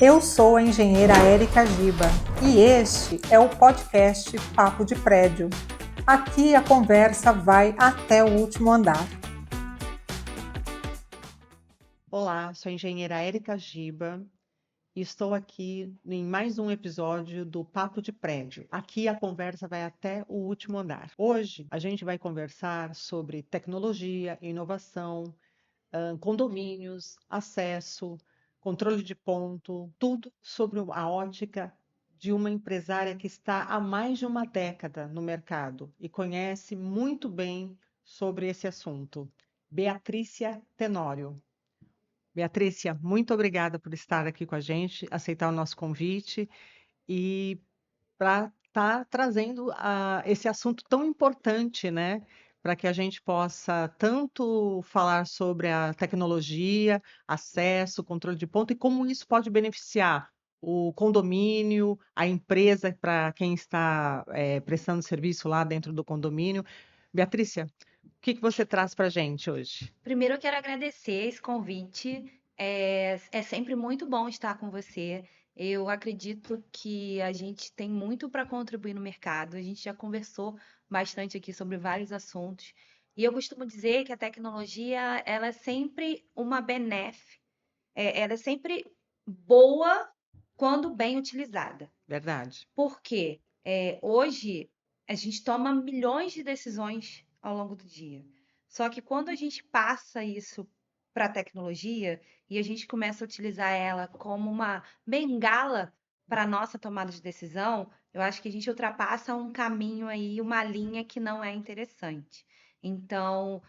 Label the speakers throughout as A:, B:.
A: Eu sou a engenheira Érica Giba e este é o podcast Papo de Prédio. Aqui a conversa vai até o último andar.
B: Olá, sou a engenheira Érica Giba e estou aqui em mais um episódio do Papo de Prédio. Aqui a conversa vai até o último andar. Hoje a gente vai conversar sobre tecnologia, inovação, condomínios, acesso, controle de ponto, tudo sobre a ótica de uma empresária que está há mais de uma década no mercado e conhece muito bem sobre esse assunto. Beatrícia Tenório. Beatrícia, muito obrigada por estar aqui com a gente, aceitar o nosso convite e para estar trazendo esse assunto tão importante, né? Para que a gente possa tanto falar sobre a tecnologia, acesso, controle de ponto e como isso pode beneficiar o condomínio, a empresa para quem está prestando serviço lá dentro do condomínio. Beatrícia, o que que você traz para a gente hoje?
C: Primeiro, eu quero agradecer esse convite. É sempre muito bom estar com você. Eu acredito que a gente tem muito para contribuir no mercado. A gente já conversou bastante aqui sobre vários assuntos. E eu costumo dizer que a tecnologia, ela é sempre uma benéfica, ela é sempre boa quando bem utilizada.
B: Verdade.
C: Por quê? Hoje a gente toma milhões de decisões ao longo do dia. Só que quando a gente passa isso para a tecnologia e a gente começa a utilizar ela como uma bengala para a nossa tomada de decisão, eu acho que a gente ultrapassa um caminho aí, uma linha que não é interessante. Então,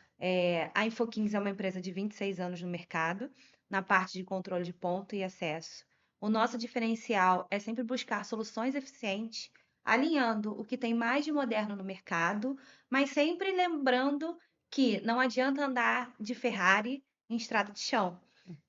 C: a Infokins é uma empresa de 26 anos no mercado, na parte de controle de ponto e acesso. O nosso diferencial é sempre buscar soluções eficientes, alinhando o que tem mais de moderno no mercado, mas sempre lembrando que não adianta andar de Ferrari em estrada de chão.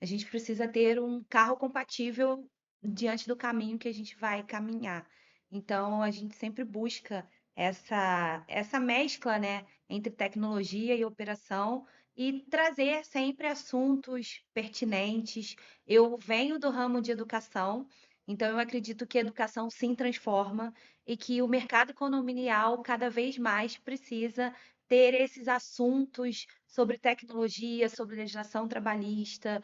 C: A gente precisa ter um carro compatível diante do caminho que a gente vai caminhar. Então, a gente sempre busca essa mescla, né, entre tecnologia e operação e trazer sempre assuntos pertinentes. Eu venho do ramo de educação, então eu acredito que a educação sim transforma e que o mercado condominial cada vez mais precisa ter esses assuntos sobre tecnologia, sobre legislação trabalhista,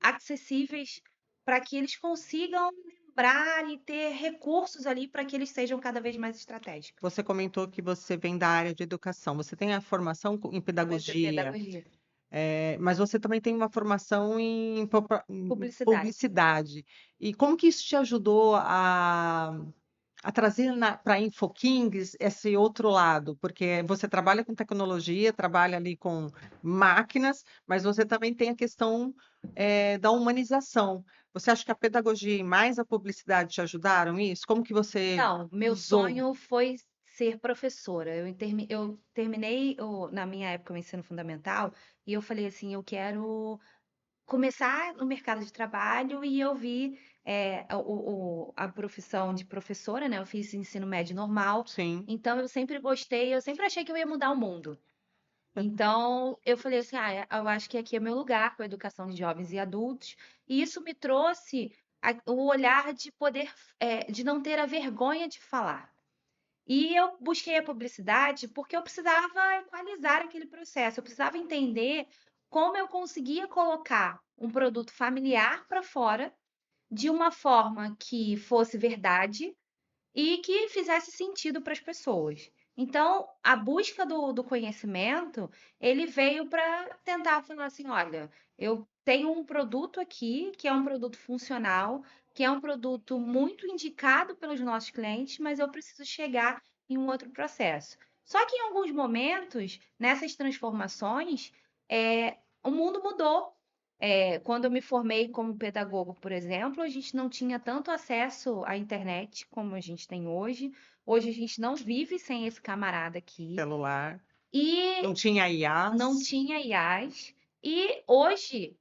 C: acessíveis para que eles consigam lembrar e ter recursos ali para que eles sejam cada vez mais estratégicos.
B: Você comentou que você vem da área de educação. Você tem a formação em pedagogia,
C: Pedagogia.
B: mas você também tem uma formação em
C: Publicidade.
B: publicidade. E como que isso te ajudou a trazer para a InfoKings esse outro lado? Porque você trabalha com tecnologia, trabalha ali com máquinas, mas você também tem a questão, da humanização. Você acha que a pedagogia e mais a publicidade te ajudaram nisso? Como que você
C: Não, meu
B: usou?
C: sonho foi ser professora. Eu terminei na minha época o ensino fundamental e eu falei assim, eu quero começar no mercado de trabalho e eu vi a profissão de professora, né? Eu fiz ensino médio normal,
B: Sim.
C: então eu sempre gostei, eu sempre achei que eu ia mudar o mundo. Então eu falei assim, eu acho que aqui é meu lugar com a educação de jovens e adultos, e isso me trouxe o olhar de poder, de não ter a vergonha de falar. E eu busquei a publicidade porque eu precisava equalizar aquele processo, eu precisava entender como eu conseguia colocar um produto familiar para fora de uma forma que fosse verdade e que fizesse sentido para as pessoas. Então, a busca do conhecimento, ele veio para tentar falar assim, olha, eu tenho um produto aqui que é um produto funcional, que é um produto muito indicado pelos nossos clientes, mas eu preciso chegar em um outro processo. Só que em alguns momentos, nessas transformações, o mundo mudou. Quando eu me formei como pedagogo, por exemplo, a gente não tinha tanto acesso à internet como a gente tem hoje. Hoje a gente não vive sem esse camarada aqui.
B: Celular.
C: E
B: Não tinha
C: não
B: IAs.
C: tinha IAs. E hoje,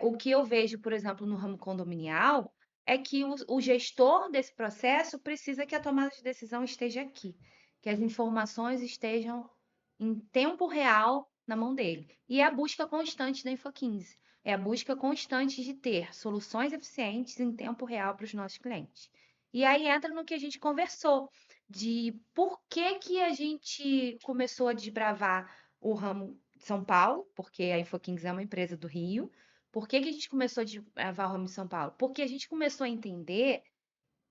C: o que eu vejo, por exemplo, no ramo condominial, é que o gestor desse processo precisa que a tomada de decisão esteja aqui, que as informações estejam em tempo real na mão dele. E é a busca constante da Info15. É a busca constante de ter soluções eficientes em tempo real para os nossos clientes. E aí entra no que a gente conversou, de por que que a gente começou a desbravar o ramo de São Paulo, porque a Info15 é uma empresa do Rio. Por que que a gente começou a desbravar o ramo de São Paulo? Porque a gente começou a entender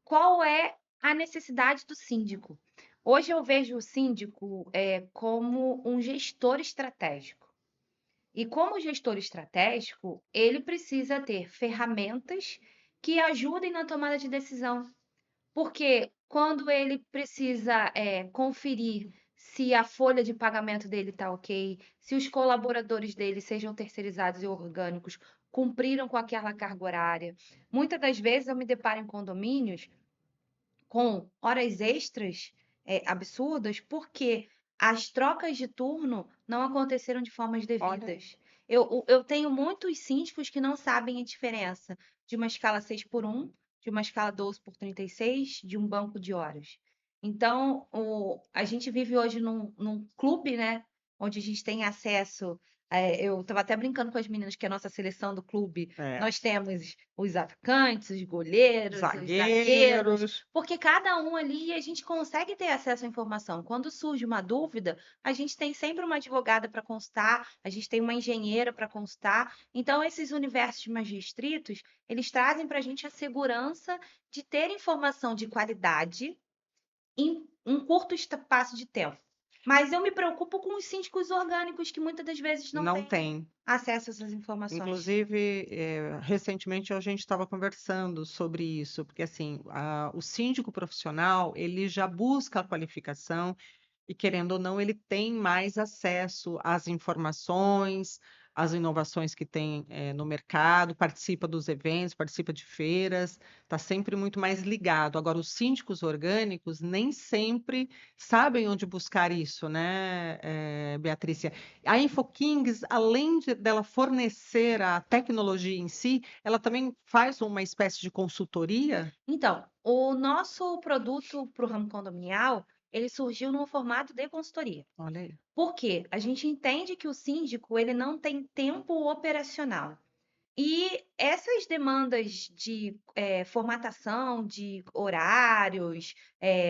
C: qual é a necessidade do síndico. Hoje eu vejo o síndico como um gestor estratégico. E como gestor estratégico, ele precisa ter ferramentas que ajudem na tomada de decisão. Porque quando ele precisa conferir se a folha de pagamento dele está ok, se os colaboradores dele, sejam terceirizados e orgânicos, cumpriram com aquela carga horária. Muitas das vezes eu me deparo em condomínios com horas extras absurdas, porque as trocas de turno não aconteceram de formas
B: Olha,
C: devidas. Eu tenho muitos síndicos que não sabem a diferença de uma escala 6x1, de uma escala 12x36, de um banco de horas. Então, a gente vive hoje num clube, né? Onde a gente tem acesso. Eu estava até brincando com as meninas que a nossa seleção do clube,
B: é,
C: nós temos os atacantes, os goleiros, os zagueiros,
B: zagueiros,
C: porque cada um ali a gente consegue ter acesso à informação. Quando surge uma dúvida, a gente tem sempre uma advogada para consultar, a gente tem uma engenheira para consultar. Então, esses universos mais restritos, eles trazem para a gente a segurança de ter informação de qualidade em um curto espaço de tempo. Mas eu me preocupo com os síndicos orgânicos que muitas das vezes não
B: não
C: têm
B: tem.
C: acesso a essas informações.
B: Inclusive, recentemente a gente estava conversando sobre isso, porque assim, o síndico profissional, ele já busca a qualificação e, querendo ou não, ele tem mais acesso às informações, às inovações que tem no mercado, participa dos eventos, participa de feiras, está sempre muito mais ligado. Agora, os síndicos orgânicos nem sempre sabem onde buscar isso, né, Beatriz? A InfoKings, além dela fornecer a tecnologia em si, ela também faz uma espécie de consultoria?
C: Então, o nosso produto para o ramo condominial, ele surgiu no formato de consultoria.
B: Olha aí.
C: Por quê? A gente entende que o síndico ele não tem tempo operacional. E essas demandas de formatação de horários,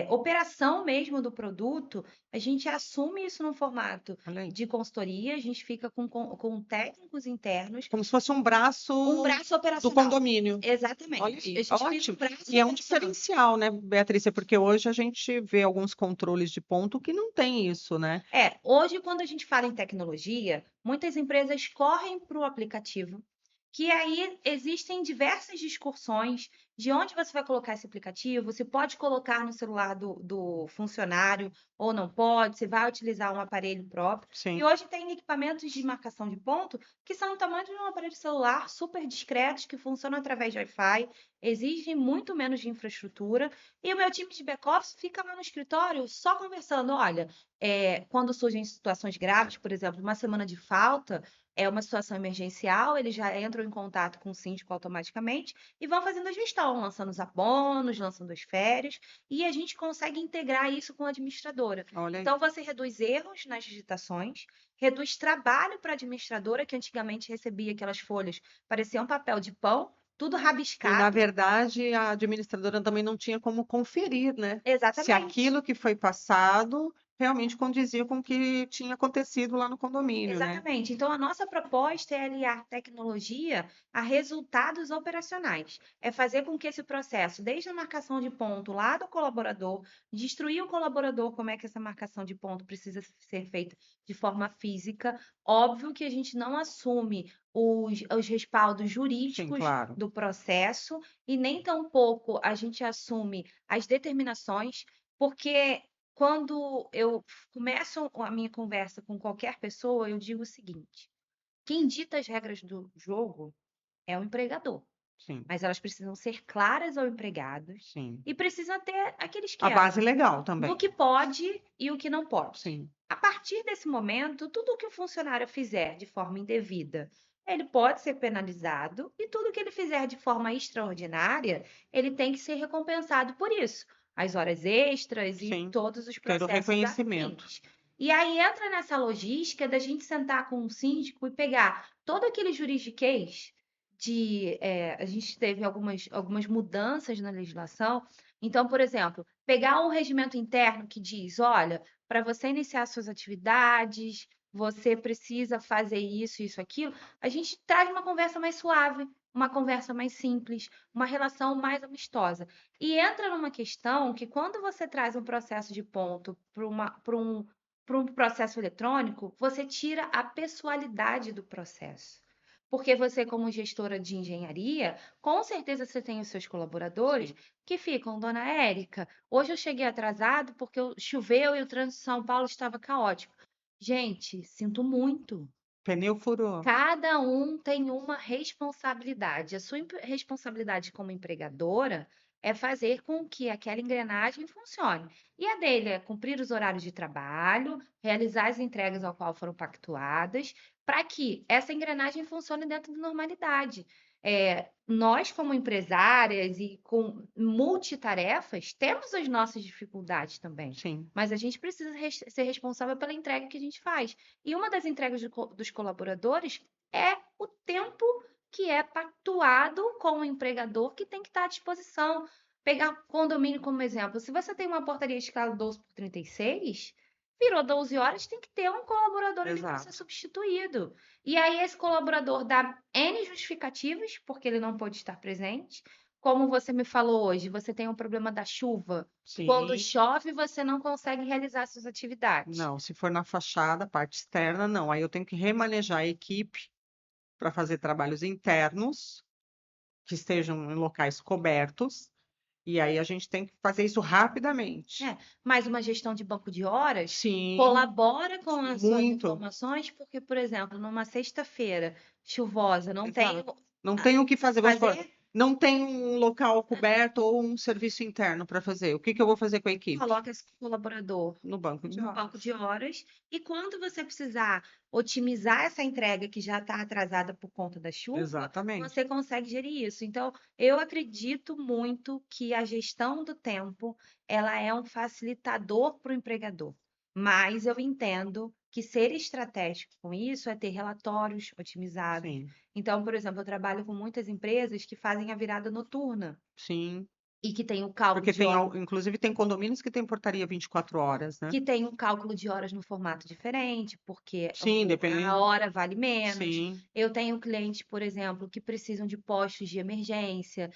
C: operação mesmo do produto, a gente assume isso no formato
B: Olha aí.
C: de consultoria, a gente fica com técnicos internos,
B: Como se fosse um braço
C: um braço
B: do
C: operacional.
B: condomínio. Olha
C: Exatamente.
B: aí,
C: A gente vira um
B: ótimo.
C: braço
B: E é um
C: operacional.
B: diferencial, né, Beatriz? Porque hoje a gente vê alguns controles de ponto que não tem isso, né?
C: Hoje, quando a gente fala em tecnologia, muitas empresas correm para o aplicativo, que aí existem diversas discussões de onde você vai colocar esse aplicativo, se pode colocar no celular do funcionário ou não pode, se vai utilizar um aparelho próprio. E
B: Sim.
C: hoje tem equipamentos de marcação de ponto que são do tamanho de um aparelho celular, super discretos, que funcionam através de Wi-Fi, exigem muito menos de infraestrutura. E o meu time de back-office fica lá no escritório só conversando. Olha, quando surgem situações graves, por exemplo, uma semana de falta, é uma situação emergencial, eles já entram em contato com o síndico automaticamente e vão fazendo a gestão, lançando os abonos, lançando as férias, e a gente consegue integrar isso com a administradora.
B: Olha aí.
C: Então, você reduz erros nas digitações, reduz trabalho para a administradora, que antigamente recebia aquelas folhas, pareciam papel de pão, tudo
B: E, na
C: rabiscado.
B: verdade, a administradora também não tinha como conferir, né? Se
C: Exatamente.
B: aquilo que foi passado realmente condizia com o que tinha acontecido lá no condomínio, né?
C: Exatamente. Então, a nossa proposta é aliar tecnologia a resultados operacionais. É fazer com que esse processo, desde a marcação de ponto lá do colaborador, destruir o colaborador, como é que essa marcação de ponto precisa ser feita de forma física. Óbvio que a gente não assume os respaldos
B: Sim,
C: jurídicos
B: claro.
C: do processo e nem tampouco a gente assume as determinações, porque quando eu começo a minha conversa com qualquer pessoa, eu digo o seguinte: quem dita as regras do jogo é o empregador,
B: Sim,
C: mas elas precisam ser claras ao empregado
B: sim.
C: e precisa ter aquele
B: A
C: esquema
B: base legal
C: do
B: também.
C: que pode e o que não pode.
B: Sim.
C: A partir desse momento, tudo que o funcionário fizer de forma indevida, ele pode ser penalizado e tudo que ele fizer de forma extraordinária, ele tem que ser recompensado por isso. As horas extras e
B: Sim.
C: todos os
B: Quero
C: processos
B: reconhecimento.
C: afins. E aí entra nessa logística da gente sentar com um síndico e pegar todo aquele juridiquês a gente teve algumas mudanças na legislação. Então, por exemplo, pegar um regimento interno que diz, olha, para você iniciar suas atividades, você precisa fazer isso, isso, aquilo. A gente traz uma conversa mais suave, uma conversa mais simples, uma relação mais amistosa. E entra numa questão que quando você traz um processo de ponto para um processo eletrônico, você tira a pessoalidade do processo. Porque você, como gestora de engenharia, com certeza você tem os seus colaboradores
B: Sim.
C: que ficam, dona Érica, hoje eu cheguei atrasado porque choveu e o trânsito de São Paulo estava caótico. Gente, sinto muito.
B: Pneu furou.
C: Cada um tem uma responsabilidade. A sua responsabilidade como empregadora é fazer com que aquela engrenagem funcione. E a dele é cumprir os horários de trabalho, realizar as entregas ao qual foram pactuadas, para que essa engrenagem funcione dentro da normalidade. Nós, como empresárias e com multitarefas, temos as nossas dificuldades também.
B: Sim.
C: Mas a gente precisa ser responsável pela entrega que a gente faz. E uma das entregas dos colaboradores é o tempo que é pactuado com o empregador que tem que estar à disposição. Pegar condomínio como exemplo. Se você tem uma portaria de escala 12 por 36, virou 12 horas, tem que ter um colaborador ali para ser
B: Exato.
C: substituído. E aí esse colaborador dá N justificativas, porque ele não pôde estar presente. Como você me falou hoje, você tem um problema da chuva. Quando
B: Sim.
C: chove, você não consegue realizar suas atividades.
B: Não, se for na fachada, parte externa, não. Aí eu tenho que remanejar a equipe para fazer trabalhos internos que estejam em locais cobertos. E aí a gente tem que fazer isso rapidamente.
C: Mas uma gestão de banco de horas
B: Sim,
C: colabora com as suas
B: muito.
C: informações, porque, por exemplo, numa sexta-feira chuvosa, não tem
B: Exato. Não tem o que fazer. Vamos supor,
C: fazer,
B: não tem um local coberto ou um serviço interno para fazer. O que que eu vou fazer com a equipe?
C: coloca esse colaborador
B: No banco de
C: no
B: horas.
C: banco de horas, e quando você precisar otimizar essa entrega que já está atrasada por conta da chuva,
B: Exatamente.
C: você consegue gerir isso. Então, eu acredito muito que a gestão do tempo, ela é um facilitador para o empregador. Mas eu entendo que ser estratégico com isso é ter relatórios otimizados.
B: Sim,
C: Então, por exemplo, eu trabalho com muitas empresas que fazem a virada noturna
B: sim.
C: e que tem o cálculo
B: Porque
C: de
B: tem,
C: horas
B: inclusive, tem condomínios que tem portaria 24 horas, né?
C: que tem um cálculo de horas no formato diferente, porque
B: Sim,
C: a
B: dependendo.
C: hora vale menos.
B: Sim,
C: Eu tenho clientes, por exemplo, que precisam de postos de emergência.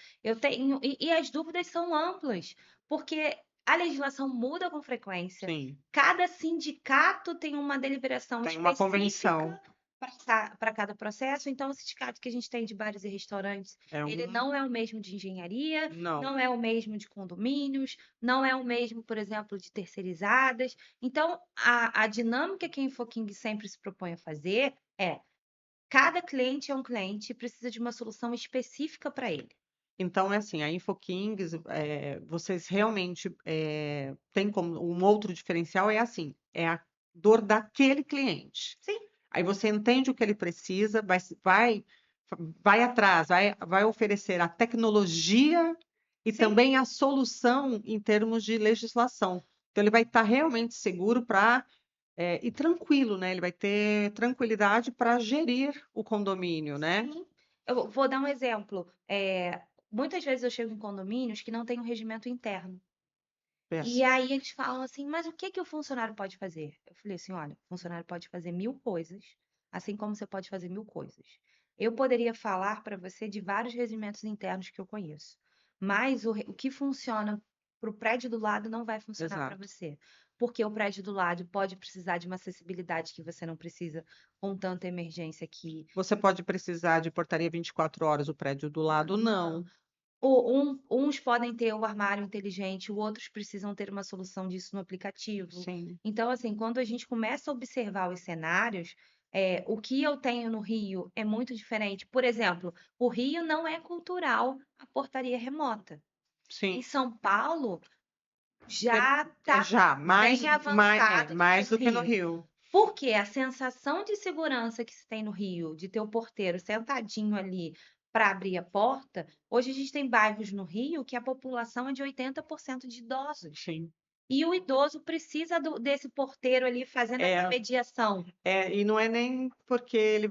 C: E as dúvidas são amplas, porque a legislação muda com frequência.
B: sim.
C: Cada sindicato tem uma deliberação
B: Tem uma convenção.
C: específica para cada processo. Então, o sindicato que a gente tem de bares e restaurantes,
B: É
C: ele
B: um.
C: não é o mesmo de engenharia,
B: Não.
C: não é o mesmo de condomínios, não é o mesmo, por exemplo, de terceirizadas. Então, a dinâmica que a Infoking sempre se propõe a fazer é: cada cliente é um cliente e precisa de uma solução específica para ele.
B: Então, é assim, a InfoKings, vocês realmente têm como um outro diferencial, é assim, é a dor daquele cliente.
C: Sim.
B: Aí você entende o que ele precisa, vai atrás, vai oferecer a tecnologia e
C: Sim.
B: também a solução em termos de legislação. Então, ele vai estar realmente seguro e tranquilo, né? Ele vai ter tranquilidade para gerir o condomínio, né?
C: Sim. Eu vou dar um exemplo. Muitas vezes eu chego em condomínios que não têm um regimento interno. E
B: Péssimo.
C: aí eles falam assim, mas o que que o funcionário pode fazer? Eu falei assim, olha, o funcionário pode fazer 1000 coisas, assim como você pode fazer 1000 coisas. Eu poderia falar para você de vários regimentos internos que eu conheço, mas o que funciona para o prédio do lado não vai funcionar para
B: Exato.
C: você, porque o prédio do lado pode precisar de uma acessibilidade que você não precisa com tanta emergência aqui.
B: Você pode precisar de portaria 24 horas, o prédio do lado, não.
C: Uns podem ter o armário inteligente, outros precisam ter uma solução disso no aplicativo.
B: Sim,
C: Então, assim, quando a gente começa a observar os cenários, o que eu tenho no Rio é muito diferente. Por exemplo, o Rio não é cultural a portaria remota. Em
B: sim.
C: São Paulo,
B: É,
C: já está
B: já,
C: bem avançado do que
B: mais
C: no
B: do que no
C: Rio.
B: Rio.
C: Porque a sensação de segurança que se tem no Rio, de ter o porteiro sentadinho ali para abrir a porta, hoje a gente tem bairros no Rio que a população é de 80% de idosos.
B: Sim.
C: E o idoso precisa desse porteiro ali fazendo essa
B: É,
C: mediação.
B: e não é nem porque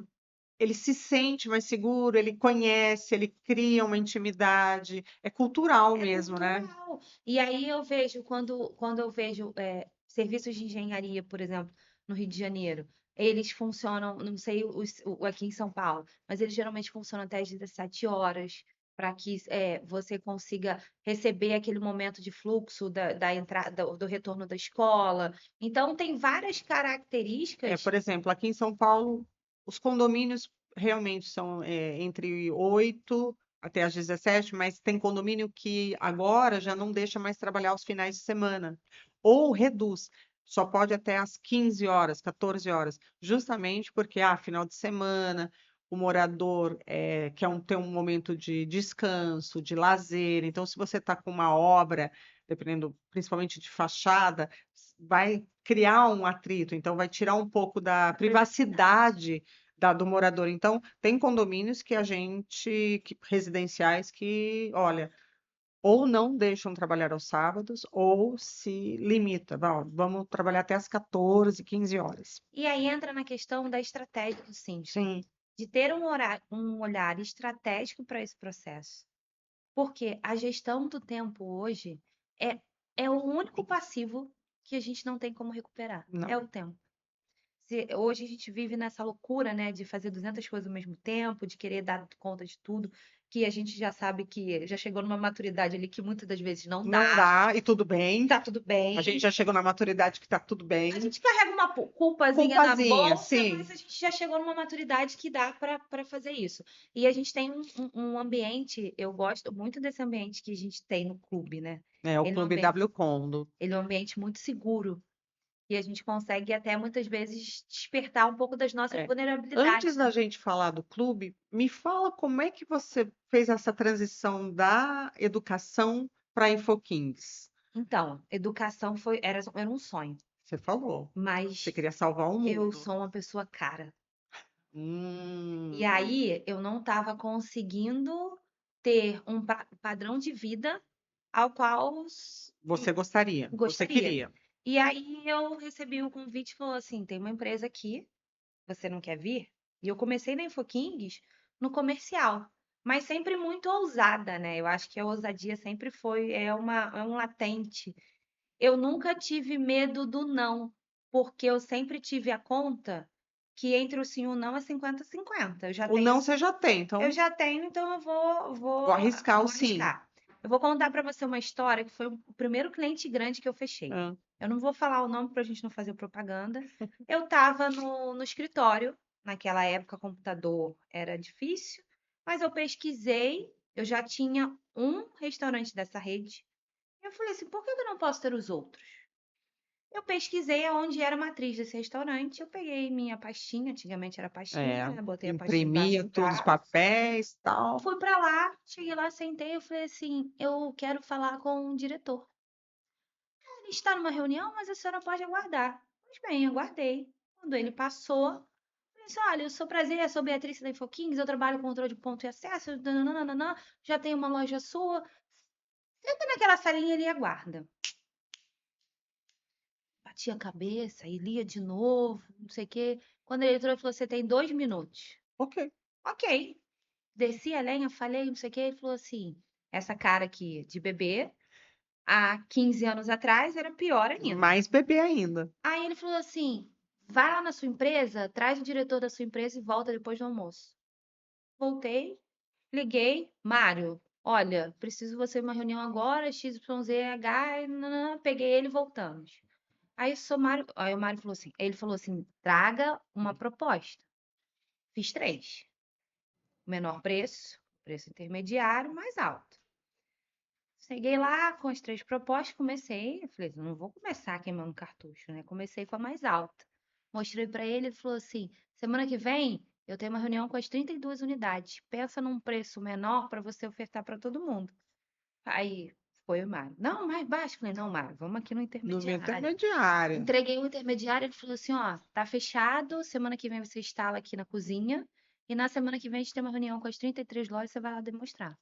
B: ele se sente mais seguro, ele conhece, ele cria uma intimidade, é cultural
C: É
B: mesmo, né?
C: cultural. E aí eu vejo, quando eu vejo serviços de engenharia, por exemplo, no Rio de Janeiro, eles funcionam, não sei aqui em São Paulo, mas eles geralmente funcionam até às 17 horas, para que você consiga receber aquele momento de fluxo da entrada, do retorno da escola. Então, tem várias características.
B: Por exemplo, aqui em São Paulo, os condomínios realmente são entre 8 até às 17, mas tem condomínio que agora já não deixa mais trabalhar aos finais de semana, ou reduz, só pode até às 15 horas, 14 horas, justamente porque, final de semana, o morador quer ter um momento de descanso, de lazer. Então, se você está com uma obra, dependendo principalmente de fachada, vai criar um atrito, então vai tirar um pouco da privacidade do morador. Então, tem condomínios residenciais que, olha, ou não deixam trabalhar aos sábados, ou se limita. Vamos trabalhar até as 14, 15 horas.
C: E aí entra na questão da estratégia do síndico,
B: Sim,
C: de ter um olhar estratégico para esse processo. Porque a gestão do tempo hoje é, é o único passivo que a gente não tem como recuperar.
B: não.
C: É o tempo. Hoje a gente vive nessa loucura, né, de fazer 200 coisas ao mesmo tempo, de querer dar conta de tudo, que a gente já sabe que já chegou numa maturidade ali que muitas das vezes não
B: Não
C: dá,
B: dá, e tudo bem.
C: tá tudo bem.
B: A gente já chegou na maturidade que tá tudo bem.
C: A gente carrega uma culpazinha na
B: Culpazinha,
C: bolsa,
B: sim.
C: mas a gente já chegou numa maturidade que dá para fazer isso. E a gente tem um ambiente, eu gosto muito desse ambiente que a gente tem no clube, né?
B: É o
C: Ele é um
B: Clube
C: ambiente,
B: W Condo.
C: ele é um ambiente muito seguro. E a gente consegue até muitas vezes despertar um pouco das nossas
B: É.
C: vulnerabilidades.
B: Antes da gente falar do clube, me fala como é que você fez essa transição da educação para a InfoKings.
C: Então, educação era um sonho,
B: Você falou, você
C: mas
B: queria salvar o
C: eu
B: mundo.
C: sou uma pessoa cara. E
B: Hum,
C: aí eu não estava conseguindo ter um padrão de vida ao qual
B: você gostaria, você
C: gostaria.
B: queria.
C: E aí eu recebi o convite e falou assim: tem uma empresa aqui, você não quer vir? E eu comecei na InfoKings no comercial, mas sempre muito ousada, né? Eu acho que a ousadia sempre é um latente. Eu nunca tive medo do não, porque eu sempre tive a conta que entre o sim e o não é 50-50.
B: O não você já tem,
C: Eu
B: então
C: já tenho, então eu
B: vou arriscar o
C: vou
B: sim.
C: arriscar. Eu vou contar para você uma história que foi o primeiro cliente grande que eu fechei.
B: Ah,
C: Eu não vou falar o nome para a gente não fazer propaganda. Eu estava no escritório, naquela época computador era difícil, mas eu pesquisei, eu já tinha um restaurante dessa rede. Eu falei assim, por que eu não posso ter os outros? Eu pesquisei aonde era a matriz desse restaurante, eu peguei minha pastinha, antigamente era pastinha,
B: é,
C: né? Botei a pastinha embaixo
B: imprimia
C: do
B: todos os
C: braço.
B: papéis, tal.
C: Fui pra lá, cheguei lá, sentei, eu falei assim, eu quero falar com o diretor. Ele está numa reunião, mas a senhora pode aguardar. Pois bem, aguardei. Quando ele passou, eu falei assim, olha, eu sou prazer, eu sou Beatriz da InfoKings, eu trabalho com controle de ponto e acesso, nananana, já tenho uma loja sua. Senta naquela salinha ali e aguarda. Batia a cabeça e lia de novo, não sei o quê. Quando ele entrou, ele falou, você tem 2 minutos.
B: Ok.
C: Ok. Desci a lenha, falei, não sei o quê. Ele falou assim, essa cara aqui de bebê, há 15 anos atrás era pior ainda.
B: Mais bebê ainda.
C: Aí ele falou assim, vai lá na sua empresa, traz o diretor da sua empresa e volta depois do almoço. Voltei, liguei, Mário, olha, preciso de você em uma reunião agora, XYZH, e nananã, peguei ele e voltamos. Aí o Mário falou assim, traga uma proposta. Fiz 3. Menor preço, preço intermediário, mais alto. Cheguei lá com as 3 propostas, comecei, eu falei, não vou começar queimando cartucho, né? Comecei com a mais alta. Mostrei para ele, ele falou assim, semana que vem eu tenho uma reunião com as 32 unidades. Pensa num preço menor para você ofertar para todo mundo. Aí foi o Mário. Não, mais baixo. Falei, não, Mário, vamos aqui no
B: No
C: intermediário.
B: intermediário.
C: Entreguei o intermediário, ele falou assim, ó, tá fechado, semana que vem você instala aqui na cozinha e na semana que vem a gente tem uma reunião com as 33 lojas, você vai lá demonstrar.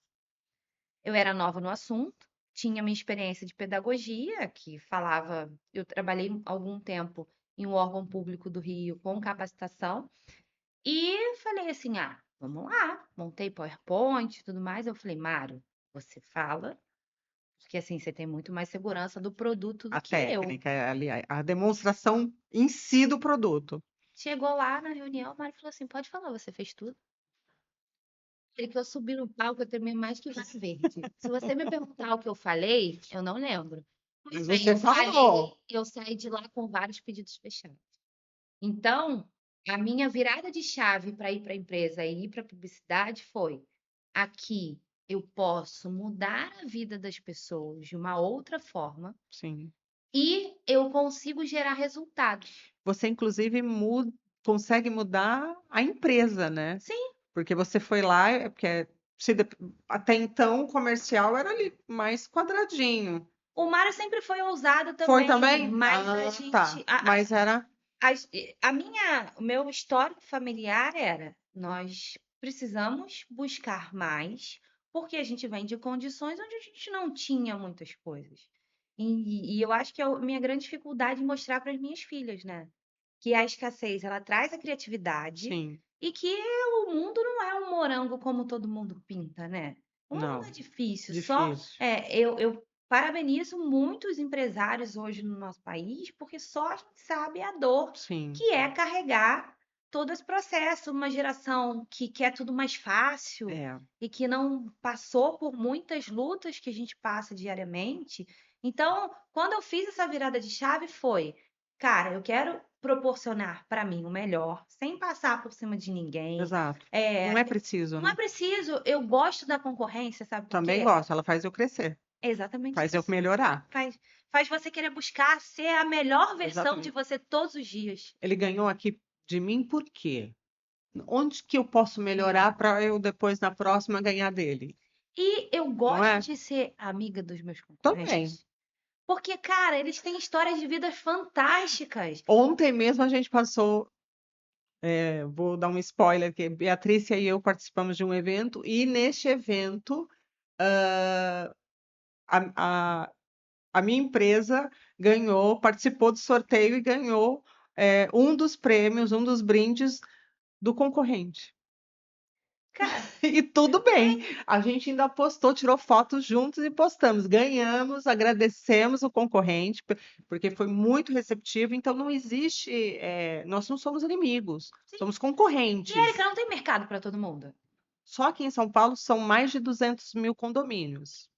C: Eu era nova no assunto, tinha minha experiência de pedagogia, que falava, eu trabalhei algum tempo em um órgão público do Rio com capacitação, e falei assim: ah, vamos lá, montei PowerPoint e tudo mais. Eu falei, Mário, você fala, porque assim, você tem muito mais segurança do produto do
B: A
C: que eu.
B: técnica ali, a demonstração em si do produto.
C: Chegou lá na reunião, o Mário falou assim: pode falar, você fez tudo. Ele que eu subi no palco, eu tremi mais que vara verde. Se você me perguntar o que eu falei, eu não lembro.
B: Mas
C: Bem,
B: você
C: eu falei,
B: falou.
C: eu saí de lá com vários pedidos fechados. Então, a minha virada de chave para ir para a empresa e ir para a publicidade foi: aqui eu posso mudar a vida das pessoas de uma outra forma
B: Sim.
C: e eu consigo gerar resultados.
B: Você, inclusive, consegue mudar a empresa, né?
C: Sim,
B: Porque você foi lá, porque até então o comercial era ali mais quadradinho.
C: o Mário sempre foi ousado
B: Foi
C: também,
B: também?
C: mas a
B: Ah, tá.
C: gente,
B: Mas era.
C: o meu histórico familiar era: nós precisamos buscar mais, porque a gente vem de condições onde a gente não tinha muitas coisas. E eu acho que é a minha grande dificuldade em mostrar para as minhas filhas, né? Que a escassez, ela traz a criatividade
B: Sim,
C: e que o mundo não é um morango como todo mundo pinta, né? O mundo
B: não,
C: é difícil,
B: difícil.
C: eu parabenizo muitos empresários hoje no nosso país, porque só a gente sabe a dor
B: Sim,
C: que é carregar todo esse processo. Uma geração que quer tudo mais fácil
B: é.
C: e que não passou por muitas lutas que a gente passa diariamente. Então, quando eu fiz essa virada de chave, foi: cara, eu quero proporcionar para mim o melhor, sem passar por cima de ninguém.
B: Exato. Não
C: É,
B: é preciso,
C: não é
B: né?
C: preciso, eu gosto da concorrência, sabe por
B: Também
C: quê?
B: gosto, ela faz eu crescer,
C: É exatamente
B: faz eu
C: isso.
B: melhorar.
C: Faz você querer buscar ser a melhor versão de
B: Exatamente.
C: você todos os dias.
B: Ele ganhou aqui de mim por quê? Onde que eu posso melhorar para eu depois, na próxima, ganhar dele?
C: E eu
B: Não
C: gosto
B: é?
C: de ser amiga dos meus
B: Também.
C: concorrentes, porque, cara, eles têm histórias de vida fantásticas.
B: Ontem mesmo a gente passou, vou dar um spoiler, que Beatriz e eu participamos de um evento, e neste evento a, a, a minha empresa ganhou, participou do sorteio e ganhou um dos prêmios, um dos brindes do concorrente.
C: Cara,
B: E tudo bem. A gente ainda postou, tirou fotos juntos e postamos. Ganhamos, agradecemos o concorrente, porque foi muito receptivo. Então, não existe. Nós não somos inimigos,
C: sim.
B: somos
C: E,
B: concorrentes.
C: Érica, não tem mercado para todo mundo.
B: Só aqui em São Paulo são mais de 200 mil condomínios.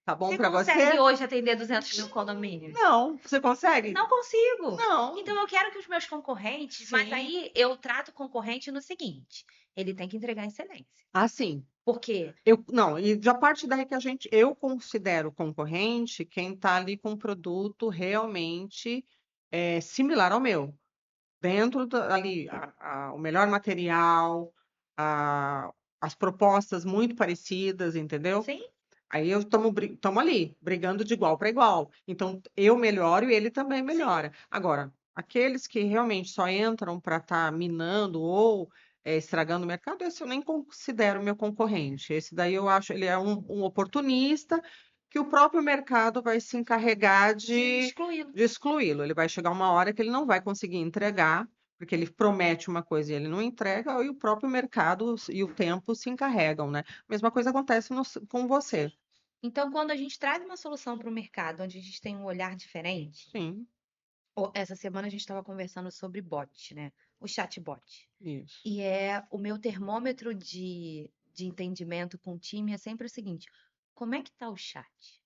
B: Tá bom
C: Você
B: para
C: consegue
B: você?
C: hoje atender 200 mil condomínios?
B: Não. Você consegue?
C: Não consigo.
B: Não.
C: Então eu quero que os meus concorrentes, mas
B: Sim.
C: aí eu trato o concorrente no seguinte: ele tem que entregar excelência.
B: Assim.
C: Por quê?
B: Não, e já parte daí que eu considero concorrente quem está ali com um produto realmente similar ao meu. Dentro ali, o melhor material, as propostas muito parecidas, entendeu?
C: Sim,
B: Aí eu estamos ali, brigando de igual para igual. Então, eu melhoro e ele também
C: sim.
B: melhora. Agora, aqueles que realmente só entram para estar minando ou estragando o mercado, esse eu nem considero meu concorrente. Esse daí eu acho, ele é um oportunista que o próprio mercado vai se encarregar
C: De excluí-lo.
B: de excluí-lo. Ele vai chegar uma hora que ele não vai conseguir entregar, porque ele promete uma coisa e ele não entrega, e o próprio mercado e o tempo se encarregam, né? Mesma coisa acontece com você.
C: Então, quando a gente traz uma solução para o mercado, onde a gente tem um olhar diferente,
B: Sim,
C: essa semana a gente estava conversando sobre bot, né? O chatbot.
B: isso.
C: E o meu termômetro de entendimento com o time é sempre o seguinte: como é que tá o chat?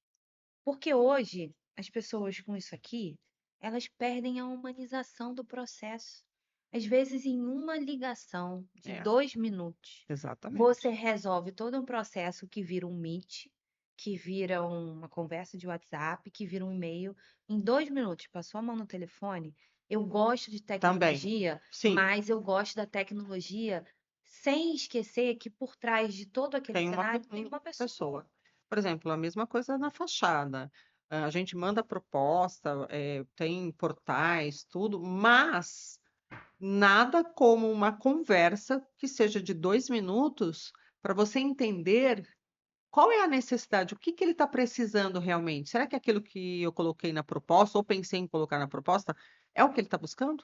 C: Porque hoje as pessoas com isso aqui, elas perdem a humanização do processo. Às vezes, em uma ligação de
B: É,
C: 2 minutos, você
B: exatamente.
C: resolve todo um processo que vira um Meet, que vira uma conversa de WhatsApp, que vira um e-mail. Em 2 minutos, passou a mão no telefone. Eu gosto de
B: Também.
C: tecnologia,
B: Sim,
C: mas eu gosto da tecnologia sem esquecer que por trás de todo aquele
B: tem uma
C: cenário tem uma pessoa.
B: pessoa. Por exemplo, a mesma coisa na fachada. A gente manda proposta, tem portais, tudo, mas nada como uma conversa que seja de 2 minutos para você entender qual é a necessidade? O que que ele está precisando realmente? Será que aquilo que eu coloquei na proposta, ou pensei em colocar na proposta, é o que ele está buscando?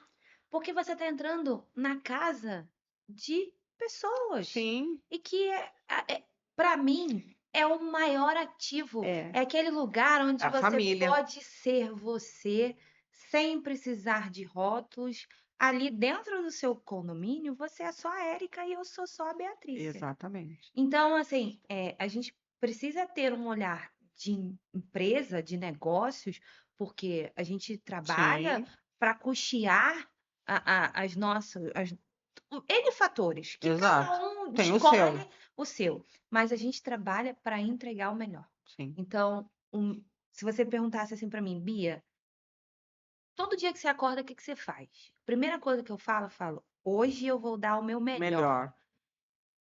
C: Porque você está entrando na casa de pessoas.
B: Sim,
C: E que para mim é o maior ativo.
B: é.
C: É aquele lugar onde
B: A
C: você
B: família.
C: pode ser você sem precisar de rótulos. Ali dentro do seu condomínio, você é só a Érica e eu sou só a Beatriz.
B: Exatamente.
C: Então, assim, a gente precisa ter um olhar de empresa, de negócios, porque a gente trabalha
B: Sim,
C: para custear as nossas, N fatores, que cada
B: exato.
C: um
B: Tem o seu.
C: escolhe o seu, mas a gente trabalha para entregar o melhor.
B: Sim.
C: Então, se você perguntasse assim para mim, Bia, todo dia que você acorda, o que que você faz? Primeira coisa que eu falo, hoje eu vou dar o meu melhor.
B: Melhor.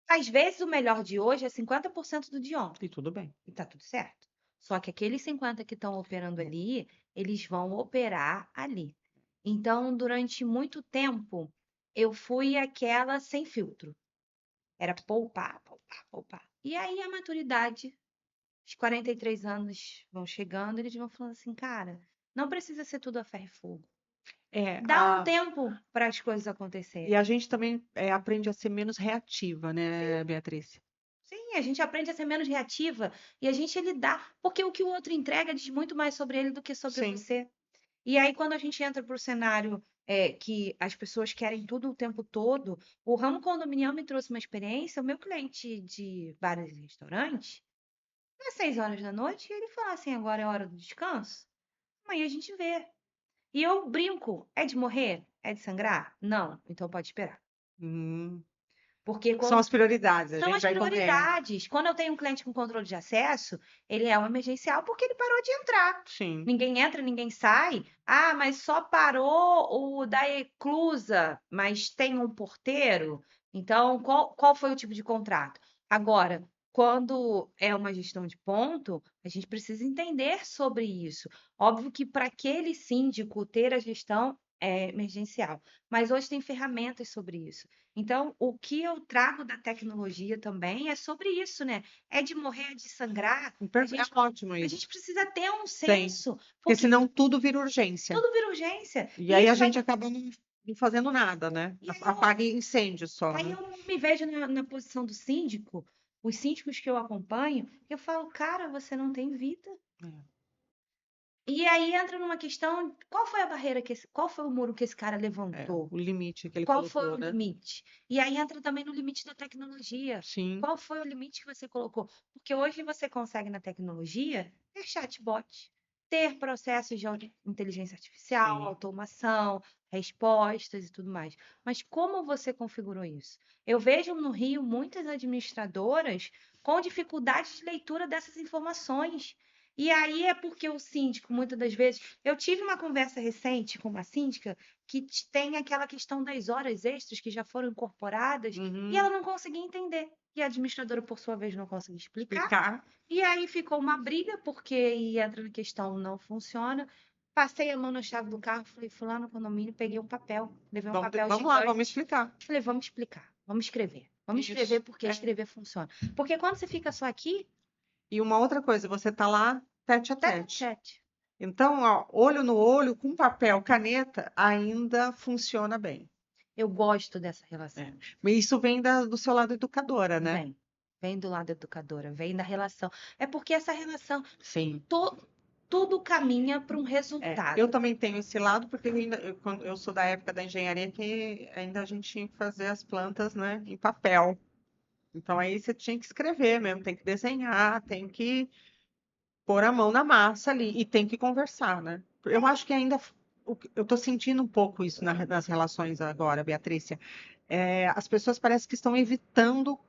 C: Às vezes o melhor de hoje é 50% do de ontem,
B: E tudo bem.
C: e tá tudo certo. Só que aqueles 50 que estão operando ali, eles vão operar ali. Então, durante muito tempo, eu fui aquela sem filtro. Era poupar, poupar, poupar. E aí a maturidade, os 43 anos vão chegando, eles vão falando assim, cara, não precisa ser tudo a ferro e fogo.
B: É,
C: Dá um tempo para as coisas
B: e
C: acontecerem.
B: a gente também aprende a ser menos reativa, né, Beatriz?
C: Sim, a gente aprende a ser menos reativa e a gente lidar, porque o que o outro entrega diz muito mais sobre ele do que sobre
B: Sim.
C: você. E aí, quando a gente entra para o cenário que as pessoas querem tudo o tempo todo, o ramo condominial me trouxe uma experiência. O meu cliente de bares e restaurantes, às 6 horas da noite, ele fala assim: agora é hora do descanso? Amanhã a gente vê. E eu brinco: é de morrer? É de sangrar? Não, então pode esperar.
B: Hum.
C: Porque
B: São
C: quando
B: as prioridades, a
C: são
B: gente
C: as
B: vai comer.
C: prioridades. Quando eu tenho um cliente com controle de acesso, ele é um emergencial porque ele parou de entrar.
B: Sim.
C: Ninguém entra, ninguém sai. Ah, mas só parou o da eclusa, mas tem um porteiro. Então, qual foi o tipo de contrato? Agora, quando é uma gestão de ponto, a gente precisa entender sobre isso. Óbvio que para aquele síndico ter a gestão é emergencial, mas hoje tem ferramentas sobre isso. Então, o que eu trago da tecnologia também é sobre isso, né? É de morrer, é de sangrar.
B: É ótimo
C: A
B: isso.
C: gente precisa ter um
B: Tem.
C: senso,
B: Porque
C: porque
B: senão tudo vira urgência.
C: tudo vira urgência.
B: E
C: E
B: aí a
C: isso vai.
B: gente acaba não fazendo nada, né?
C: E aí
B: Apaga incêndio só,
C: aí
B: né?
C: eu me vejo na posição do síndico, os síndicos que eu acompanho, eu falo, cara, você não tem vida.
B: É.
C: E aí entra numa questão, qual foi a barreira qual foi o muro que esse cara
B: É,
C: levantou?
B: o limite que ele
C: Qual foi
B: colocou,
C: o
B: né?
C: limite? E aí entra também no limite da tecnologia.
B: Sim,
C: Qual foi o limite que você colocou? Porque hoje você consegue na tecnologia ter chatbot, ter processos de inteligência artificial,
B: sim.
C: automação, respostas e tudo mais. Mas como você configurou isso? Eu vejo no Rio muitas administradoras com dificuldade de leitura dessas informações. E aí é porque o síndico, muitas das vezes, eu tive uma conversa recente com uma síndica que tem aquela questão das horas extras que já foram incorporadas e ela
B: Uhum.
C: não conseguia entender. E a administradora, por sua vez, não conseguia explicar.
B: Explicar.
C: E aí ficou uma briga, porque aí entra na questão, não funciona. Passei a mão na chave do carro, fui lá no condomínio, peguei um papel, levei um papel
B: Vamos lá, vamos
C: gigante.
B: explicar.
C: Falei, vamos explicar, vamos escrever. Vamos escrever
B: Isso.
C: porque
B: É.
C: escrever funciona. Porque quando você fica só aqui,
B: E uma outra coisa, você tá lá tete a
C: tete a
B: tete.
C: tete.
B: Então, ó, olho no olho, com papel, caneta, ainda funciona bem.
C: Eu gosto dessa relação.
B: É. Mas isso vem do seu lado educadora, né?
C: Vem do lado educadora, vem da relação. É porque essa relação,
B: Sim.
C: tudo caminha para um
B: É,
C: resultado.
B: eu também tenho esse lado, porque eu sou da época da engenharia que ainda a gente tinha que fazer as plantas, né, em papel. Então aí você tinha que escrever mesmo, tem que desenhar, tem que pôr a mão na massa ali e tem que conversar, né? Eu acho que ainda eu estou sentindo um pouco isso nas relações agora, Beatrícia. As pessoas parecem que estão evitando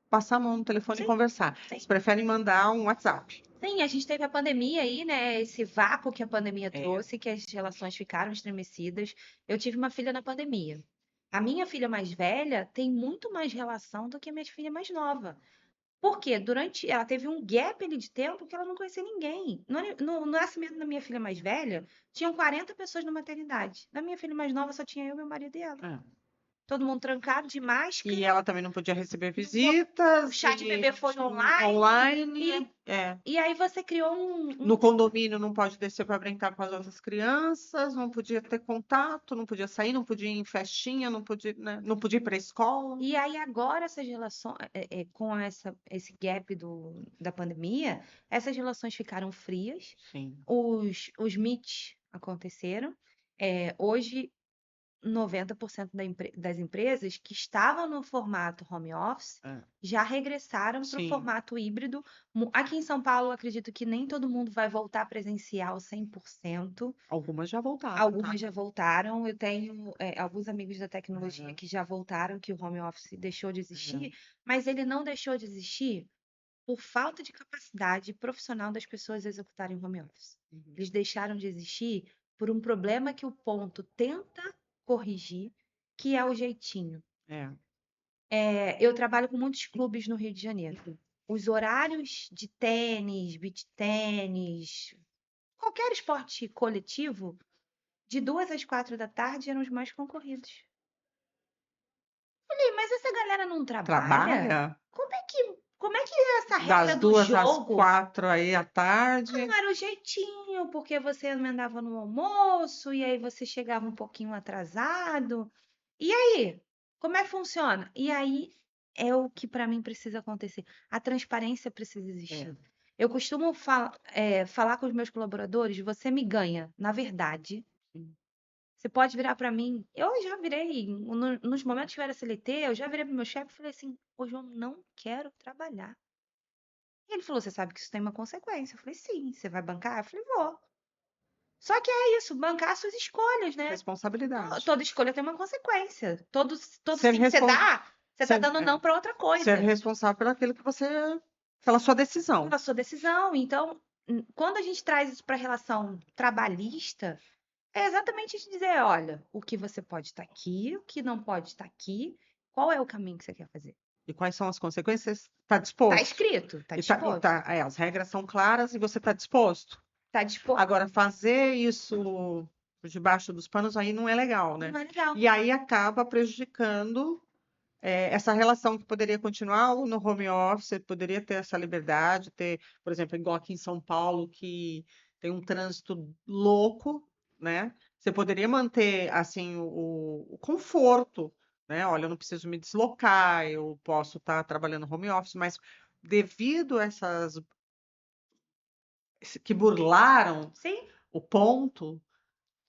B: passar a mão no telefone e
C: Sim,
B: conversar.
C: sim.
B: Eles preferem mandar um WhatsApp.
C: Sim, a gente teve a pandemia aí, né? Esse vácuo que a pandemia
B: É.
C: trouxe, que as relações ficaram estremecidas. Eu tive uma filha na pandemia. A minha filha mais velha tem muito mais relação do que a minha filha mais nova. Por quê? Ela teve um gap ali de tempo que ela não conhecia ninguém. No nascimento da minha filha mais velha, tinham 40 pessoas na maternidade. Da minha filha mais nova só tinha eu, meu marido e ela.
B: É.
C: todo mundo trancado de máscara.
B: E ela também não podia receber visitas.
C: O chá de bebê foi online.
B: Online.
C: E aí você criou um
B: No condomínio não pode descer para brincar com as outras crianças, não podia ter contato, não podia sair, não podia ir em festinha, não podia, né, não podia ir para a escola.
C: E aí agora essas relações, com esse gap da pandemia, essas relações ficaram frias,
B: Sim.
C: os meets aconteceram. Hoje, 90% das empresas que estavam no formato home office já regressaram para o
B: Sim.
C: formato híbrido. Aqui em São Paulo, eu acredito que nem todo mundo vai voltar presencial 100%.
B: Algumas já voltaram, tá?
C: Algumas já voltaram. Eu tenho alguns amigos da tecnologia que já voltaram, que o home office deixou de existir, mas ele não deixou de existir por falta de capacidade profissional das pessoas executarem home office. Eles deixaram de existir por um problema que o ponto tenta corrigir, que é o jeitinho. Eu trabalho com muitos clubes no Rio de Janeiro. Os horários de tênis, beach tênis, qualquer esporte coletivo, de 2 às 4 da tarde eram os mais concorridos. Falei, mas essa galera não trabalha?
B: Trabalha?
C: Como é que é essa regra
B: Das
C: do
B: 2 às
C: jogo?
B: 4 aí à tarde.
C: Não era o jeitinho, porque você emendava no almoço e aí você chegava um pouquinho atrasado. E aí, como é que funciona? E aí é o que para mim precisa acontecer. A transparência precisa existir. Eu costumo falar com os meus colaboradores, você me ganha, na verdade. Você pode virar para mim. Eu já virei, nos momentos que eu era CLT, eu já virei para o meu chefe e falei assim: Ô João, não quero trabalhar. E ele falou: Você sabe que isso tem uma consequência. Eu falei: Sim, você vai bancar? Eu falei: Vou. Só que é isso, bancar suas escolhas, né?
B: Responsabilidade.
C: Toda escolha tem uma consequência. Todo
B: Ser
C: sim que você dá, você tá
B: ser-
C: dando não para outra
B: Ser
C: coisa,
B: responsável pelo aquilo que você. Pela sua decisão.
C: pela sua decisão. Então, quando a gente traz isso para a relação trabalhista, é exatamente isso dizer: olha, o que você pode estar aqui, o que não pode estar aqui, qual é o caminho que você quer fazer?
B: E quais são as consequências? Está disposto?
C: Tá escrito, tá disposto.
B: As regras são claras e você está disposto.
C: Tá disposto.
B: Agora, fazer isso por debaixo dos panos aí não é legal, né?
C: Não é legal.
B: E aí acaba prejudicando essa relação que poderia continuar no home office, poderia ter essa liberdade, ter, por exemplo, igual aqui em São Paulo, que tem um trânsito louco, né? Você poderia manter, assim, o conforto, né? Olha, eu não preciso me deslocar, eu posso estar trabalhando home office, mas devido a essas que burlaram
C: Sim.
B: o ponto,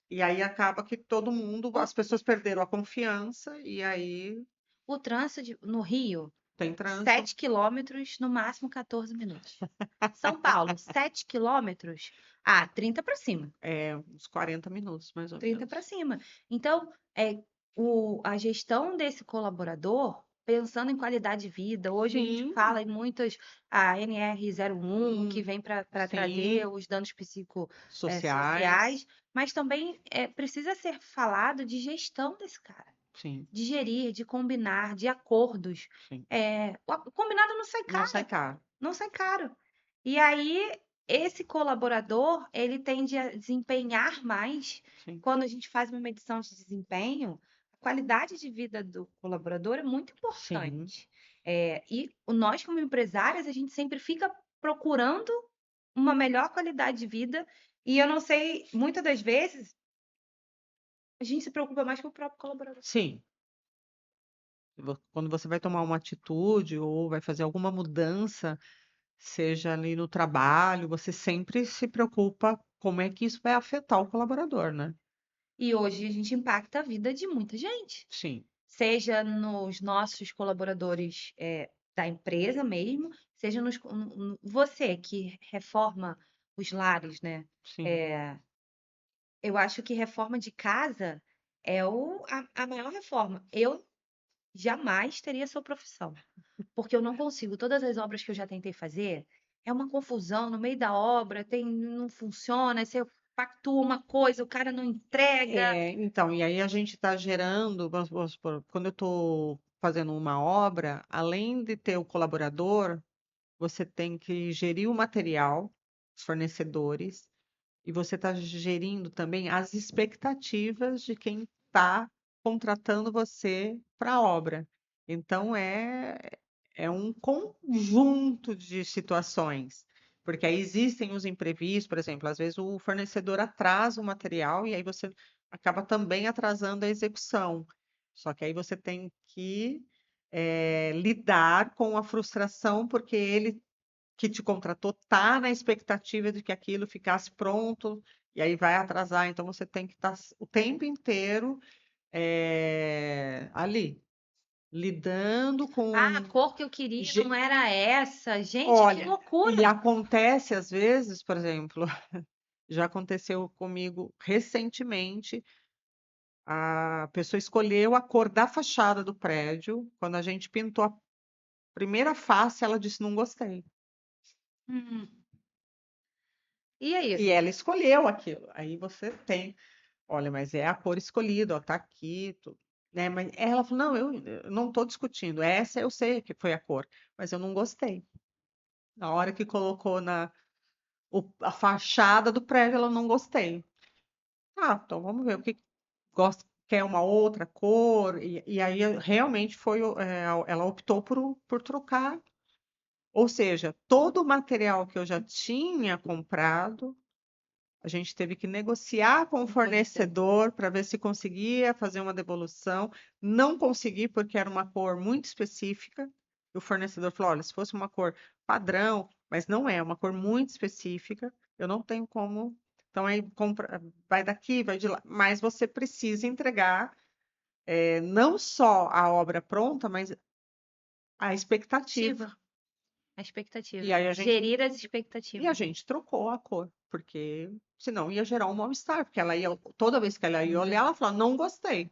B: e aí acaba que todo mundo, as pessoas perderam a confiança, e aí
C: O trânsito no Rio,
B: tem trânsito.
C: 7 quilômetros, no máximo 14 minutos. São Paulo, 7 quilômetros, 30 para cima.
B: Uns 40 minutos, mais ou
C: 30
B: menos.
C: para cima. Então, a gestão desse colaborador, pensando em qualidade de vida, hoje a gente
B: Sim.
C: fala em muitas, a NR01, que vem para
B: sim.
C: trazer os danos
B: Sociais.
C: mas também precisa ser falado de gestão desse cara.
B: Sim,
C: De gerir, de combinar, de acordos.
B: sim.
C: O combinado não sai
B: Não
C: caro.
B: sai caro.
C: Não sai caro. E aí, esse colaborador, ele tende a desempenhar mais.
B: Sim.
C: Quando a gente faz uma medição de desempenho, a qualidade de vida do colaborador é muito importante. E nós, como empresários, a gente sempre fica procurando uma melhor qualidade de vida. E eu não sei, muitas das vezes, a gente se preocupa mais com o próprio colaborador.
B: Sim. Quando você vai tomar uma atitude ou vai fazer alguma mudança, seja ali no trabalho, você sempre se preocupa como é que isso vai afetar o colaborador, né?
C: E hoje a gente impacta a vida de muita gente.
B: Sim,
C: Seja nos nossos colaboradores da empresa mesmo, seja você que reforma os lares, né?
B: sim.
C: Eu acho que reforma de casa é a maior reforma. Eu jamais teria essa profissão, porque eu não consigo. Todas as obras que eu já tentei fazer, é uma confusão no meio da obra, não funciona, aí você pactua uma coisa, o cara não entrega.
B: Então, e aí a gente está gerando, vamos supor, quando eu estou fazendo uma obra, além de ter o colaborador, você tem que gerir o material, os fornecedores, e você está gerindo também as expectativas de quem está contratando você para a obra. Então é um conjunto de situações, porque aí existem os imprevistos, por exemplo, às vezes o fornecedor atrasa o material e aí você acaba também atrasando a execução. Só que aí você tem que lidar com a frustração, porque ele que te contratou tá na expectativa de que aquilo ficasse pronto e aí vai atrasar. Então você tem que estar o tempo inteiro ali, lidando
C: Ah, a
B: com.
C: cor que eu queria não
B: ge-
C: era essa. Gente, que
B: Olha, e
C: loucura!
B: acontece às vezes, por exemplo, já aconteceu comigo recentemente, a pessoa escolheu a cor da fachada do prédio, quando a gente pintou a primeira face, ela disse: "Não gostei".
C: Hum. E aí?
B: E ela escolheu aquilo. Aí você tem, olha, mas é a cor escolhida, ó, tá aqui, né? Mas ela falou: "Não, eu não estou discutindo. Essa eu sei que foi a cor, mas eu não gostei". Na hora que colocou a fachada do prédio, ela não gostei. Ah, então vamos ver o que gosta, quer uma outra cor. E aí realmente ela optou por trocar. Ou seja, todo o material que eu já tinha comprado, a gente teve que negociar com o fornecedor para ver se conseguia fazer uma devolução. Não consegui porque era uma cor muito específica. E o fornecedor falou: olha, se fosse uma cor padrão, mas não é, uma cor muito específica, eu não tenho como. Então aí compra, vai daqui, vai de lá. Mas você precisa entregar não só a obra pronta, mas a expectativa.
C: A
B: E
C: expectativa.
B: aí
C: Gerir as
B: e a
C: expectativas.
B: gente trocou a cor, porque senão ia gerar um mal-estar, porque ela ia, toda vez que ela ia olhar, ela falava, não gostei.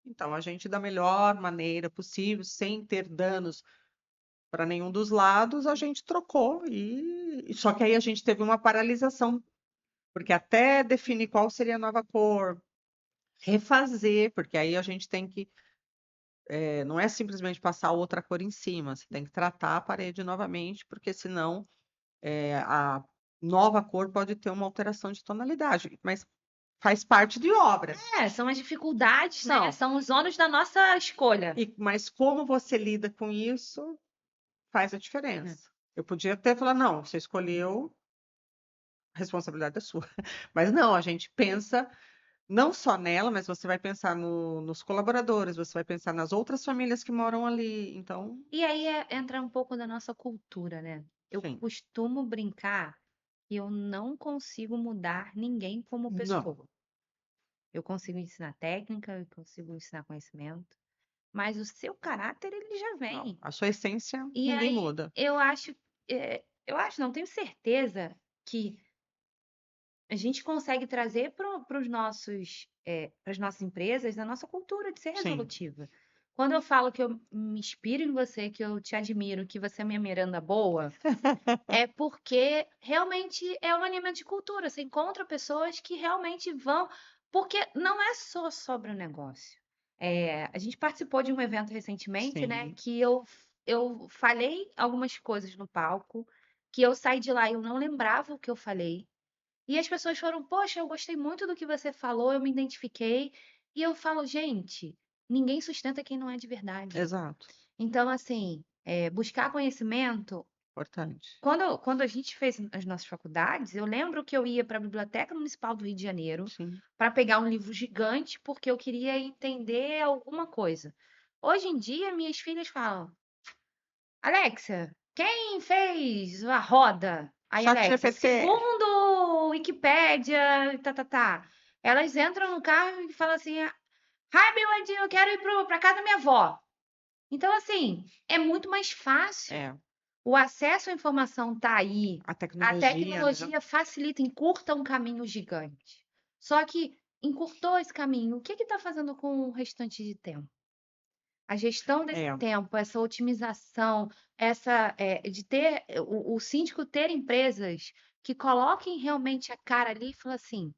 B: Então, a gente, da melhor maneira possível, sem ter danos para nenhum dos lados, a gente trocou só que aí a gente teve uma paralisação, porque até definir qual seria a nova cor, refazer, porque aí a gente tem que, não é simplesmente passar outra cor em cima, você tem que tratar a parede novamente, porque senão a nova cor pode ter uma alteração de tonalidade, mas faz parte de obra.
C: São as dificuldades, né?
B: São.
C: São os ônus da nossa escolha.
B: Mas como você lida com isso faz a diferença. Eu podia até falar, não, você escolheu, a responsabilidade é sua. Mas não, a gente pensa não só nela, mas você vai pensar nos colaboradores, você vai pensar nas outras famílias que moram ali. Então,
C: E aí entra um pouco da nossa cultura, né? Eu
B: sim.
C: costumo brincar que eu não consigo mudar ninguém como
B: Não,
C: pessoa. Eu consigo ensinar técnica, eu consigo ensinar conhecimento, mas o seu caráter ele já
B: não.
C: vem.
B: A sua essência
C: E
B: ninguém
C: aí
B: muda.
C: não tenho certeza que a gente consegue trazer para as nossas empresas a nossa cultura de ser
B: Sim,
C: resolutiva. Quando eu falo que eu me inspiro em você, que eu te admiro, que você é minha Miranda boa, é porque realmente é um alinhamento de cultura. Você encontra pessoas que realmente vão. Porque não é só sobre o negócio. A gente participou de um evento recentemente, né?
B: sim.
C: Que eu falei algumas coisas no palco, que eu saí de lá e eu não lembrava o que eu falei. E as pessoas foram, poxa, eu gostei muito do que você falou, eu me identifiquei. E eu falo, gente, ninguém sustenta quem não é de verdade.
B: Exato.
C: Então, assim, buscar conhecimento.
B: Importante.
C: Quando a gente fez as nossas faculdades, eu lembro que eu ia para a Biblioteca Municipal do Rio de Janeiro
B: Sim.
C: para pegar um livro gigante, porque eu queria entender alguma coisa. Hoje em dia, minhas filhas falam: Alexa, quem fez a roda? Aí,
B: Chat
C: Alexa,
B: GPT.
C: segundo Wikipédia, tá. Elas entram no carro e falam assim: Hi, Billy, eu quero ir para casa da minha avó. Então, assim, é muito mais fácil.
B: É,
C: O acesso à informação está aí.
B: a
C: A
B: tecnologia, né?
C: tecnologia facilita, encurta um caminho gigante. Só que encurtou esse caminho, o que está fazendo com o restante de tempo? A gestão desse
B: É,
C: tempo, essa otimização, de ter o síndico ter empresas que coloquem realmente a cara ali e falem assim: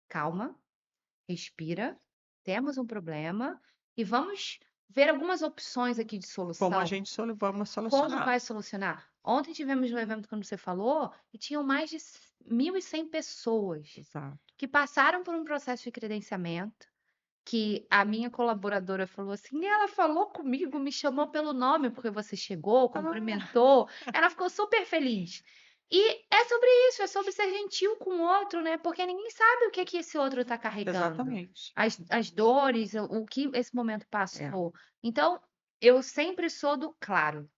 C: calma, respira, temos um problema e vamos ver algumas opções aqui de
B: como a
C: solução.
B: gente vamos
C: Como
B: solucionar.
C: vai solucionar? Ontem tivemos um evento, como você falou, e tinham mais de 1.100 pessoas
B: Exato.
C: que passaram por um processo de credenciamento, que a minha colaboradora falou assim, ela falou comigo, me chamou pelo nome, porque você chegou,
B: Ah,
C: cumprimentou, ela ficou super feliz. E é sobre isso, é sobre ser gentil com o outro, né? Porque ninguém sabe o que que esse outro está carregando,
B: exatamente.
C: as dores, o que esse momento
B: É.
C: passou. Então, eu sempre sou do claro.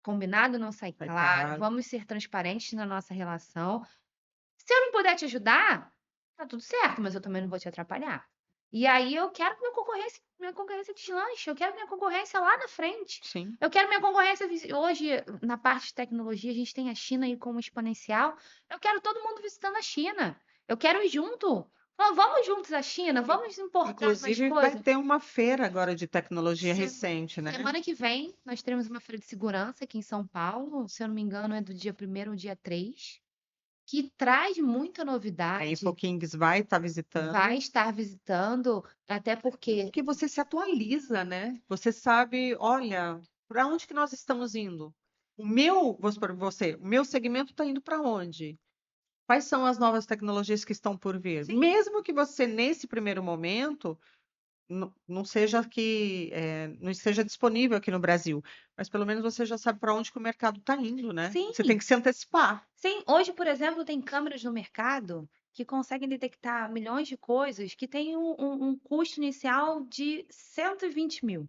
C: Combinado não sai
B: Sai
C: claro,
B: claro.
C: vamos ser transparentes na nossa relação. Se eu não puder te ajudar, tá tudo certo, mas eu também não vou te atrapalhar. E aí eu quero que minha concorrência deslanche, eu quero minha concorrência lá na frente.
B: Sim.
C: Eu quero minha concorrência hoje, na parte de tecnologia, a gente tem a China aí como exponencial. Eu quero todo mundo visitando a China. Eu quero ir junto. Vamos juntos à China, vamos importar mais
B: Inclusive, vai
C: coisas.
B: ter uma feira agora de tecnologia
C: Se-
B: recente, né?
C: Semana que vem, nós teremos uma feira de segurança aqui em São Paulo. Se eu não me engano, é do dia 1º ao dia 3, que traz muita
B: A
C: novidade.
B: InfoKings vai estar visitando.
C: Vai estar visitando, até porque
B: Porque você se atualiza, né? Você sabe, olha, para onde que nós estamos indo? Vou supor você, o meu segmento está indo para onde? Quais são as novas tecnologias que estão por vir?
C: Sim.
B: Mesmo que você, nesse primeiro momento, não seja não esteja disponível aqui no Brasil, mas pelo menos você já sabe para onde que o mercado está indo, né?
C: Sim.
B: Você tem que se antecipar.
C: Sim, hoje, por exemplo, tem câmeras no mercado que conseguem detectar milhões de coisas que têm um custo inicial de 120 mil,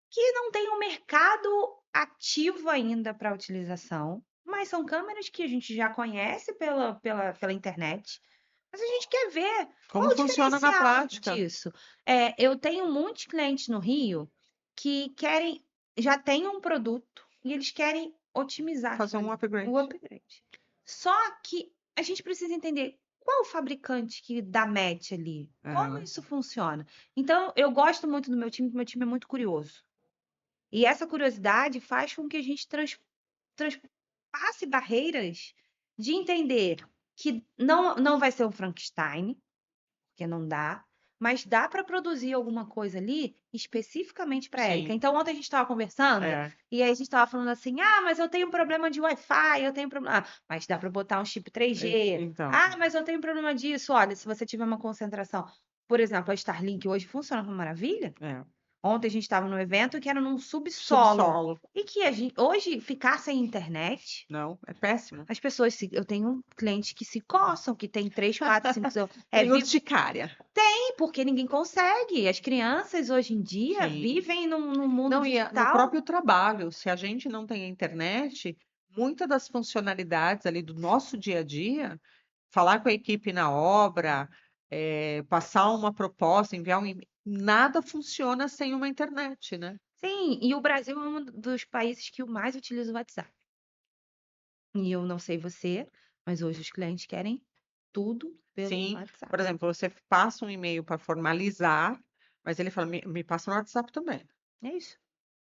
C: que não tem um mercado ativo ainda para utilização, mas são câmeras que a gente já conhece pela internet, mas a gente quer ver qual
B: Como
C: o
B: funciona na
C: diferencial
B: prática?
C: disso. Eu tenho muitos clientes no Rio que já têm um produto e eles querem otimizar
B: Fazer um upgrade.
C: o upgrade. Só que a gente precisa entender qual o fabricante que dá match ali, como
B: É.
C: isso funciona. Então, eu gosto muito do meu time, porque meu time é muito curioso. E essa curiosidade faz com que a gente transpasse barreiras de entender que não vai ser um Frankenstein, porque não dá, mas dá para produzir alguma coisa ali especificamente para a
B: Sim.
C: Érica. Então, ontem a gente estava conversando e aí a gente estava falando assim: ah, mas eu tenho um problema de Wi-Fi, eu tenho problema. Ah, mas dá para botar um chip 3G.
B: Então,
C: Ah, mas eu tenho problema disso. Olha, se você tiver uma concentração. Por exemplo, a Starlink hoje funciona com maravilha. Ontem a gente estava num evento que era num subsolo. E que hoje ficar sem internet.
B: Não, é péssimo.
C: As pessoas, eu tenho clientes que se coçam, que tem 3, 4, 5.
B: Tem urticária.
C: Porque ninguém consegue. As crianças hoje em dia
B: Sim.
C: vivem num mundo
B: Não, e no
C: digital.
B: próprio trabalho, se a gente não tem a internet, muitas das funcionalidades ali do nosso dia a dia, falar com a equipe na obra, passar uma proposta, enviar um e-mail, nada funciona sem uma internet, né?
C: Sim, e o Brasil é um dos países que mais utiliza o WhatsApp. E eu não sei você, mas hoje os clientes querem tudo pelo
B: Sim,
C: WhatsApp.
B: por exemplo, você passa um e-mail para formalizar, mas ele fala, me passa no WhatsApp também,
C: É isso.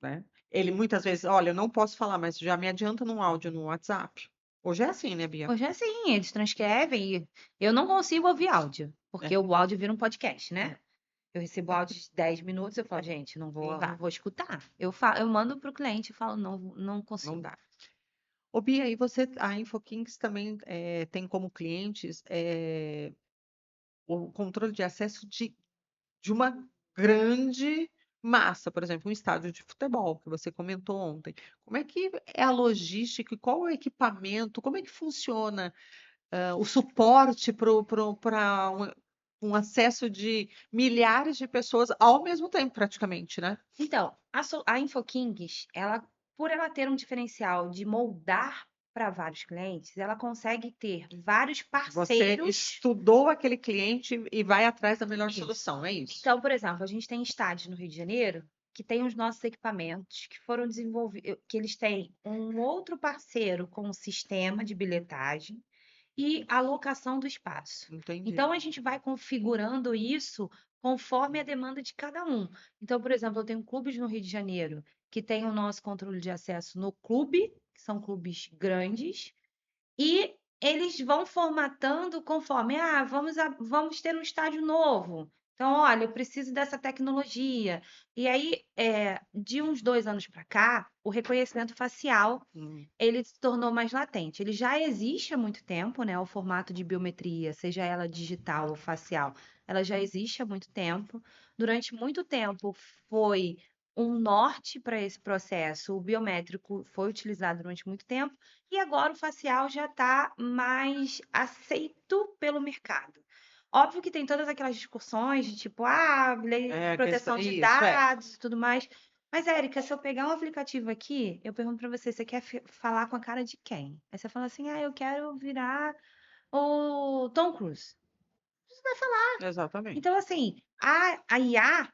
B: né? Ele muitas vezes, olha, eu não posso falar, mas já me adianta num áudio no WhatsApp. Hoje é assim, né, Bia?
C: Hoje é assim, eles transcrevem e eu não consigo ouvir áudio, porque o áudio vira um podcast, né? Eu recebo áudio de 10 minutos, eu falo, gente, não vou escutar. Eu mando para o cliente e falo, não consigo.
B: Não dá. Ô, Bia, e a InfoKings também tem como clientes o controle de acesso de uma grande massa, por exemplo, um estádio de futebol, que você comentou ontem. Como é que é a logística, e qual é o equipamento, como é que funciona o suporte para um acesso de milhares de pessoas ao mesmo tempo, praticamente, né?
C: Então, a InfoKings, por ela ter um diferencial de moldar para vários clientes, ela consegue ter vários
B: Você
C: parceiros.
B: estudou aquele cliente e vai atrás da melhor
C: Isso.
B: solução, é isso?
C: Então, por exemplo, a gente tem estádios no Rio de Janeiro que tem os nossos equipamentos que foram desenvolvidos, que eles têm um outro parceiro com um sistema de bilhetagem e alocação do espaço.
B: Entendi.
C: Então, a gente vai configurando isso conforme a demanda de cada um. Então, por exemplo, eu tenho clubes no Rio de Janeiro que têm o nosso controle de acesso no clube, que são clubes grandes, e eles vão formatando conforme, vamos ter um estádio novo. Então, olha, eu preciso dessa tecnologia. E aí, de uns 2 anos para cá, o reconhecimento facial ele se tornou mais latente. Ele já existe há muito tempo, né? O formato de biometria, seja ela digital ou facial, ela já existe há muito tempo. Durante muito tempo foi um norte para esse processo. O biométrico foi utilizado durante muito tempo e agora o facial já está mais aceito pelo mercado. Óbvio que tem todas aquelas discussões de tipo, lei de
B: É,
C: proteção de
B: isso,
C: dados e tudo mais. Mas, Érica, se eu pegar um aplicativo aqui, eu pergunto para você, você quer falar com a cara de quem? Aí você fala assim, eu quero virar o Tom Cruise.
B: exatamente.
C: Então, assim, a IA,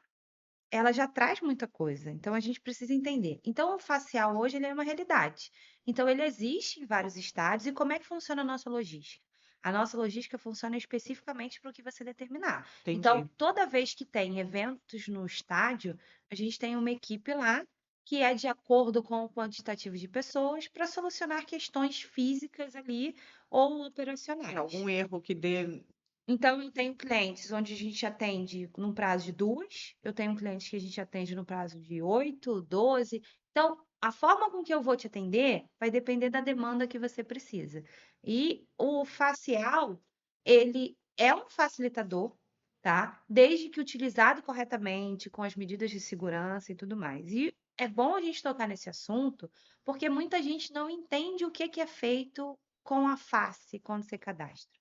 C: ela já traz muita coisa. Então, a gente precisa entender. Então, o facial hoje, ele é uma realidade. Então, ele existe em vários estádios. E como é que funciona a nossa logística? A nossa logística funciona especificamente para o que você determinar. Então,
B: Entendi.
C: toda vez que tem eventos no estádio, a gente tem uma equipe lá que é de acordo com o quantitativo de pessoas para solucionar questões físicas ali ou operacionais.
B: Algum erro que dê.
C: Então, eu tenho clientes onde a gente atende num prazo de 2, eu tenho clientes que a gente atende no prazo de 8, 12. Então, a forma com que eu vou te atender vai depender da demanda que você precisa. E o facial, ele é um facilitador, tá? Desde que utilizado corretamente, com as medidas de segurança e tudo mais. E é bom a gente tocar nesse assunto, porque muita gente não entende o que é feito com a face quando você cadastra.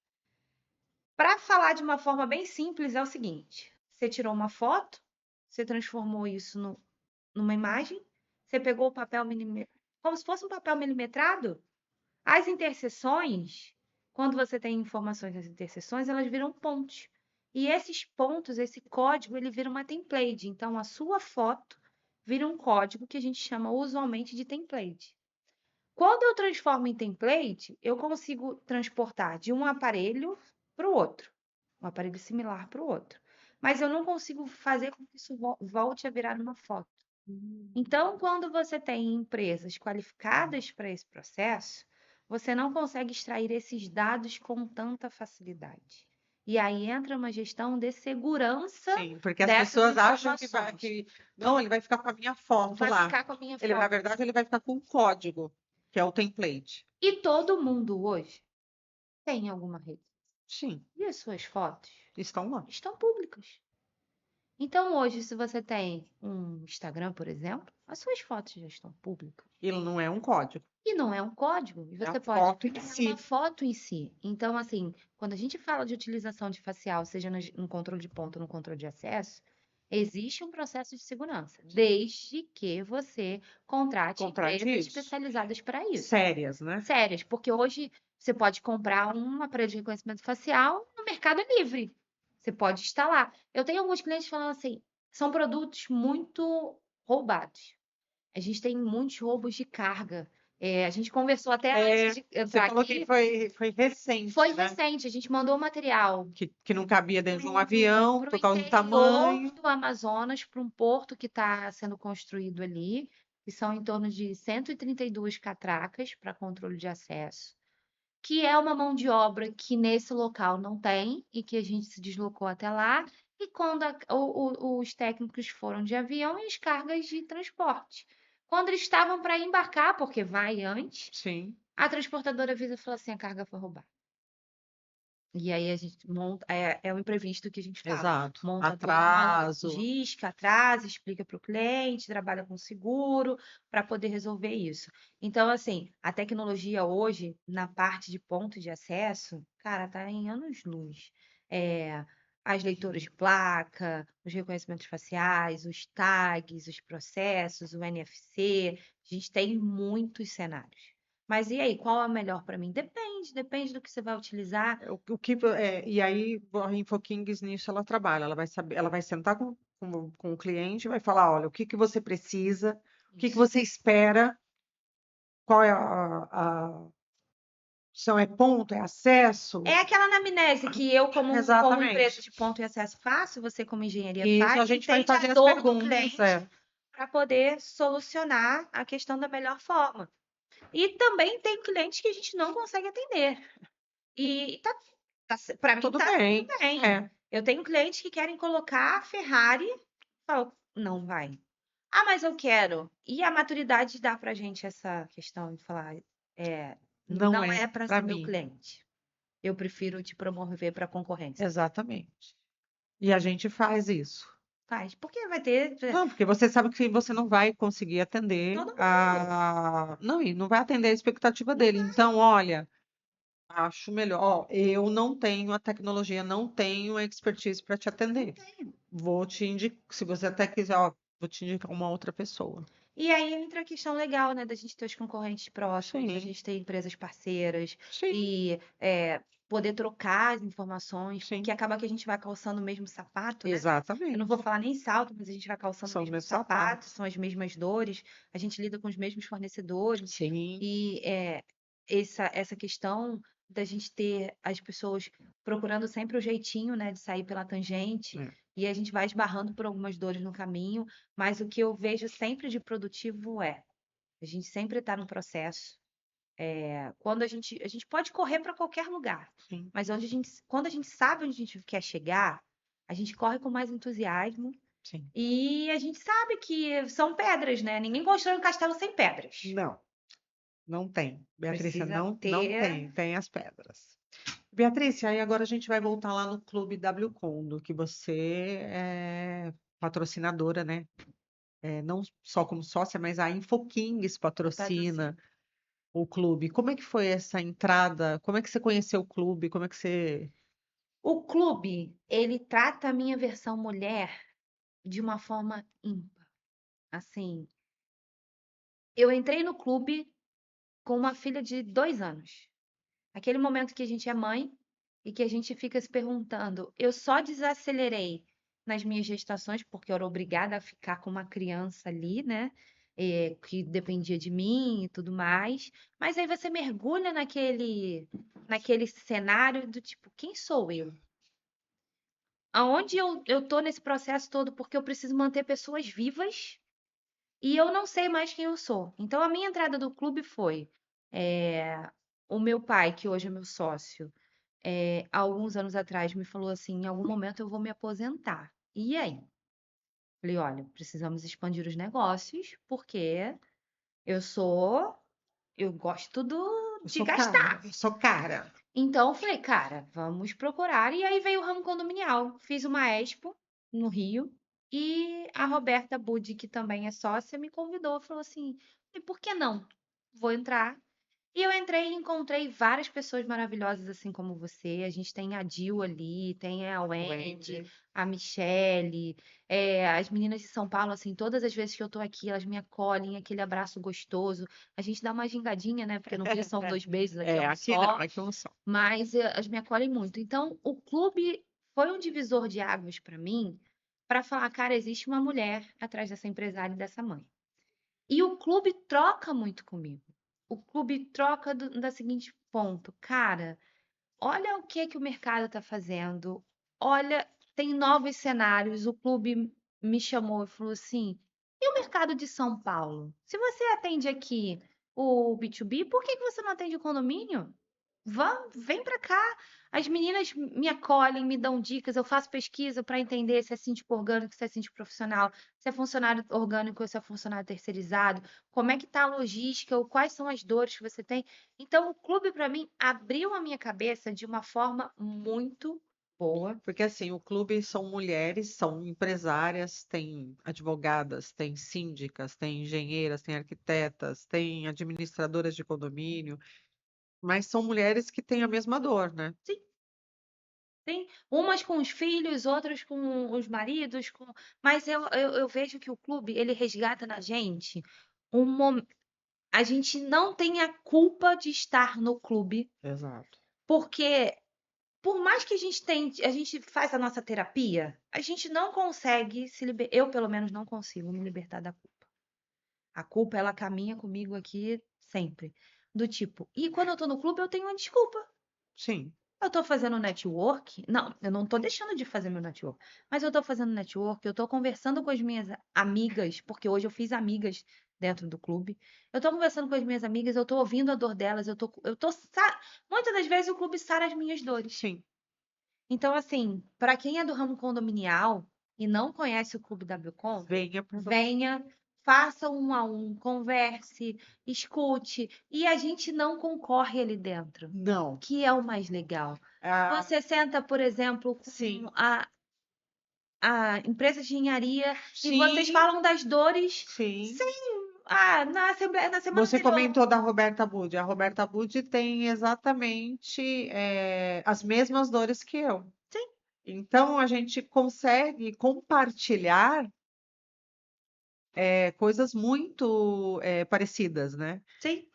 C: Para falar de uma forma bem simples, é o seguinte: você tirou uma foto, você transformou isso numa imagem, você pegou o papel como se fosse um papel milimetrado. As interseções, quando você tem informações nas interseções, elas viram pontos. E esses pontos, esse código, ele vira uma template. Então, a sua foto vira um código que a gente chama usualmente de template. Quando eu transformo em template, eu consigo transportar de um aparelho para o outro, um aparelho similar para o outro. Mas eu não consigo fazer com que isso volte a virar uma foto. Então, quando você tem empresas qualificadas para esse processo, você não consegue extrair esses dados com tanta facilidade. E aí entra uma gestão de segurança
B: Sim, porque as
C: dessas
B: pessoas acham que
C: informações.
B: não, ele vai ficar com a minha foto
C: Vai
B: lá.
C: ficar com a minha
B: Na
C: foto.
B: verdade, ele vai ficar com o código, que é o template.
C: E todo mundo hoje tem alguma rede.
B: Sim,
C: E as suas fotos
B: estão lá.
C: estão públicas. Então, hoje, se você tem um Instagram, por exemplo, as suas fotos já estão públicas.
B: Ele não é um código,
C: E não é um código. E
B: é a
C: você pode.
B: foto em
C: É
B: si.
C: uma foto em si. Então, assim, quando a gente fala de utilização de facial, seja no controle de ponto ou no controle de acesso, existe um processo de segurança, desde que você contrate
B: Contrate
C: empresas
B: isso.
C: especializadas para isso.
B: Sérias, né?
C: Sérias, porque hoje você pode comprar um aparelho de reconhecimento facial no Mercado Livre. Você pode instalar. Eu tenho alguns clientes falando assim, são produtos muito roubados. A gente tem muitos roubos de carga. A gente conversou até antes de
B: Você
C: entrar
B: falou que
C: aqui.
B: foi recente,
C: Foi
B: né?
C: recente, a gente mandou o material
B: Que não cabia dentro de um avião
C: para o
B: por causa do
C: interior
B: tamanho.
C: do Amazonas, para um porto que está sendo construído ali, que são em torno de 132 catracas para controle de acesso, que é uma mão de obra que nesse local não tem e que a gente se deslocou até lá. E quando os técnicos foram de avião e as cargas de transporte. Quando eles estavam para embarcar, porque vai antes,
B: Sim,
C: a transportadora avisa e falou assim: a carga foi roubada. E aí a gente monta, é o imprevisto que a gente fala.
B: exato.
C: Monta toda uma
B: Atraso.
C: logística, atrasa, explica para o cliente, trabalha com seguro para poder resolver isso. Então, assim, a tecnologia hoje, na parte de ponto de acesso, cara, tá em anos-luz. As leituras de placa, os reconhecimentos faciais, os tags, os processos, o NFC, a gente tem muitos cenários. Mas e aí, qual é o melhor para mim? Depende do que você vai utilizar.
B: E aí a InfoKings nisso ela trabalha, ela vai saber, ela vai sentar com o cliente e vai falar, olha, o que que você precisa, o que que você espera, qual é a opção, é ponto, é acesso.
C: É aquela anamnese que eu, como
B: Exatamente.
C: empresa de ponto e acesso, faço, você, como engenharia,
B: Isso,
C: faz,
B: a gente vai
C: entende
B: fazer
C: a
B: as
C: dor do
B: perguntas,
C: cliente para poder solucionar a questão da melhor forma. E também tem clientes que a gente não consegue atender. E para mim
B: tudo
C: tá
B: bem.
C: tudo bem.
B: É.
C: Eu tenho clientes que querem colocar a Ferrari, falo, não vai. Ah, mas eu quero. E a maturidade dá pra gente essa questão de falar,
B: Não
C: não
B: é
C: é para
B: para
C: ser meu
B: mim.
C: cliente. Eu prefiro te promover para concorrência.
B: Exatamente. E a gente faz isso.
C: Faz. Porque vai ter
B: Não, porque você sabe que você não vai conseguir atender
C: todo mundo.
B: a. Não, e não vai atender a expectativa dele. Então, olha, acho melhor. Ó, eu não tenho a tecnologia, não tenho a expertise para te atender. Vou te indicar, se você até quiser, ó, vou te indicar uma outra pessoa.
C: E aí entra a questão legal, né, da gente ter os concorrentes próximos, da
B: Sim,
C: gente ter empresas parceiras
B: sim,
C: e poder trocar as informações, porque
B: sim,
C: acaba que a gente vai calçando o mesmo sapato, né? Eu não
B: exatamente.
C: vou falar nem salto, mas a gente vai calçando o
B: São os
C: mesmo
B: meus
C: sapato,
B: sapatos.
C: são as mesmas dores, a gente lida com os mesmos fornecedores
B: Sim,
C: e essa questão da gente ter as pessoas procurando sempre o jeitinho, né, de sair pela tangente
B: é,
C: e a gente vai esbarrando por algumas dores no caminho, mas o que eu vejo sempre de produtivo a gente sempre está no processo. Quando a gente pode correr para qualquer lugar,
B: sim,
C: mas quando a gente sabe onde a gente quer chegar, a gente corre com mais entusiasmo
B: sim.
C: e a gente sabe que são pedras, né? Ninguém constrói um castelo sem pedras.
B: Não, não tem. Beatriz,
C: Precisa
B: não
C: ter.
B: tem, tem as pedras. Beatriz, aí agora a gente vai voltar lá no Clube W Condo, que você é patrocinadora, né? Não só como sócia, mas a InfoKings patrocina
C: Patrocínio.
B: o clube. Como é que foi essa entrada? Como é que você conheceu o clube? Como é que você.
C: O clube, ele trata a minha versão mulher de uma forma ímpar. Assim, eu entrei no clube com uma filha de 2 anos. Aquele momento que a gente é mãe e que a gente fica se perguntando, eu só desacelerei nas minhas gestações porque eu era obrigada a ficar com uma criança ali, né? Que dependia de mim e tudo mais. Mas aí você mergulha naquele cenário do tipo, quem sou eu? Aonde eu tô nesse processo todo porque eu preciso manter pessoas vivas e eu não sei mais quem eu sou. Então a minha entrada do clube foi o meu pai, que hoje é meu sócio, há alguns anos atrás me falou assim: em algum momento eu vou me aposentar. E aí? Falei: olha, precisamos expandir os negócios, porque eu sou, eu gosto
B: Eu
C: de
B: sou cara,
C: gastar.
B: eu sou cara.
C: Então, eu falei, cara, vamos procurar. E aí veio o ramo condominial. Fiz uma expo no Rio e a Roberta Budi, que também é sócia, me convidou, falou assim: e por que não? Vou entrar. E eu entrei e encontrei várias pessoas maravilhosas, assim como você. A gente tem a Dil ali, tem a Wendy,
B: Wendy.
C: a Michele, as meninas de São Paulo, assim, todas as vezes que eu tô aqui, elas me acolhem, aquele abraço gostoso. A gente dá uma gingadinha, né? Porque no Rio são 2 beijos, aqui é um
B: Aqui não,
C: só,
B: aqui não são.
C: mas elas me acolhem muito. Então, o clube foi um divisor de águas para mim, para falar, cara, existe uma mulher atrás dessa empresária e dessa mãe. E o clube troca muito comigo. O clube troca da seguinte ponto, cara, olha o que o mercado está fazendo. Olha, tem novos cenários. O clube me chamou e falou assim: e o mercado de São Paulo? Se você atende aqui o B2B, por que você não atende o condomínio? Vem para cá. As meninas me acolhem, me dão dicas, eu faço pesquisa para entender se é síndico orgânico, se é síndico profissional, se é funcionário orgânico ou se é funcionário terceirizado, como é que está a logística, ou quais são as dores que você tem. Então, o clube, para mim, abriu a minha cabeça de uma forma muito boa.
B: Porque assim, o clube são mulheres, são empresárias, tem advogadas, tem síndicas, tem engenheiras, tem arquitetas, tem administradoras de condomínio, mas são mulheres que têm a mesma dor, né?
C: Sim, tem umas com os filhos, outras com os maridos, mas eu vejo que o clube, ele resgata na gente um momento. A gente não tem a culpa de estar no clube,
B: Exato.
C: porque por mais que a gente faz a nossa terapia, a gente não consegue eu pelo menos não consigo me libertar da culpa. A culpa, ela caminha comigo aqui sempre. Do tipo, e quando eu tô no clube, eu tenho uma desculpa.
B: Sim,
C: Eu tô fazendo network? Não, eu não tô deixando de fazer meu network, mas eu tô fazendo network, eu tô conversando com as minhas amigas, porque hoje eu fiz amigas dentro do clube. Eu tô conversando com as minhas amigas, eu tô ouvindo a dor delas, muitas das vezes o clube sara as minhas dores.
B: sim.
C: Então, assim, para quem é do ramo condominial e não conhece o Clube WCOM,
B: Venha para você.
C: venha, faça um a um, converse, escute, e a gente não concorre ali dentro,
B: Não.
C: que é o mais legal.
B: Ah,
C: Você senta, por exemplo, com
B: sim,
C: a empresa de engenharia e vocês
B: Sim,
C: falam das dores
B: sim.
C: na assembleia, na semana
B: Você
C: anterior.
B: comentou da Roberta Budi. A Roberta Budi tem exatamente as mesmas dores que eu.
C: Sim,
B: Então, a gente consegue compartilhar coisas muito parecidas, né?
C: sim.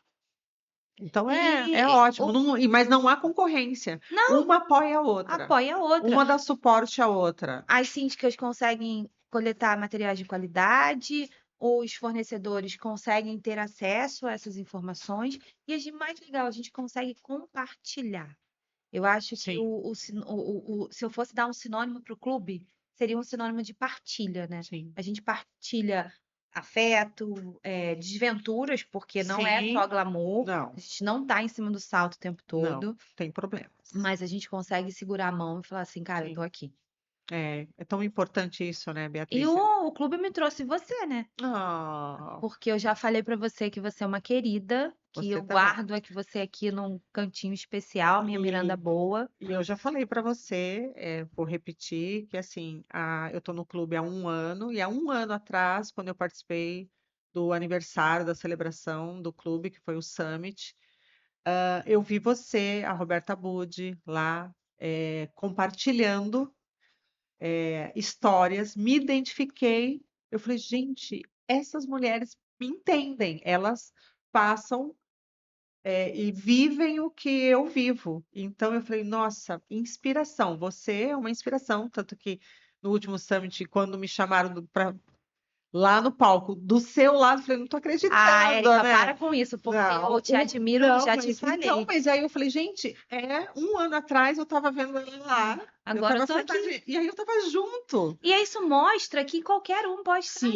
B: Então, é
C: E
B: ótimo. Mas não há concorrência.
C: não
B: Uma apoia a outra.
C: apoia a outra.
B: Uma dá suporte à outra.
C: As síndicas conseguem coletar materiais de qualidade, os fornecedores conseguem ter acesso a essas informações, e o mais legal, a gente consegue compartilhar. Eu acho que
B: Sim,
C: se eu fosse dar um sinônimo para o clube, seria um sinônimo de partilha, né?
B: sim.
C: A gente partilha afeto, desventuras, porque não é só
B: Sim,
C: glamour,
B: não,
C: a gente não tá em cima do salto o tempo
B: não.
C: todo,
B: Tem problemas.
C: mas a gente consegue segurar a mão e falar assim, cara, eu tô
B: Sim.
C: aqui.
B: É tão importante isso, né,
C: E
B: Beatriz?
C: o clube me trouxe você, né?
B: Ah,
C: Porque eu já falei pra você que você é uma querida, que
B: você
C: eu
B: também.
C: guardo aqui você aqui num cantinho especial, minha Miranda
B: E,
C: boa.
B: e eu já falei para você, vou repetir, que assim, eu estou no clube há um ano, e há um ano atrás, quando eu participei do aniversário da celebração do clube, que foi o Summit, eu vi você, a Roberta Budi, lá, compartilhando histórias, me identifiquei. Eu falei, gente, essas mulheres me entendem, elas passam e vivem o que eu vivo. Então eu falei, nossa, inspiração, você é uma inspiração. Tanto que no último Summit, quando me chamaram para lá no palco, do seu lado, eu falei, não tô
C: Ah,
B: acreditando,
C: Érica,
B: né?
C: para com isso, porque eu
B: Não,
C: te admiro,
B: não,
C: já te
B: então,
C: falei.
B: mas aí eu falei, gente, um ano atrás eu estava vendo ela lá, eu
C: Agora eu
B: estava
C: tô
B: sentada,
C: aqui.
B: e aí eu estava junto.
C: E aí isso mostra que qualquer um pode estar
B: Sim,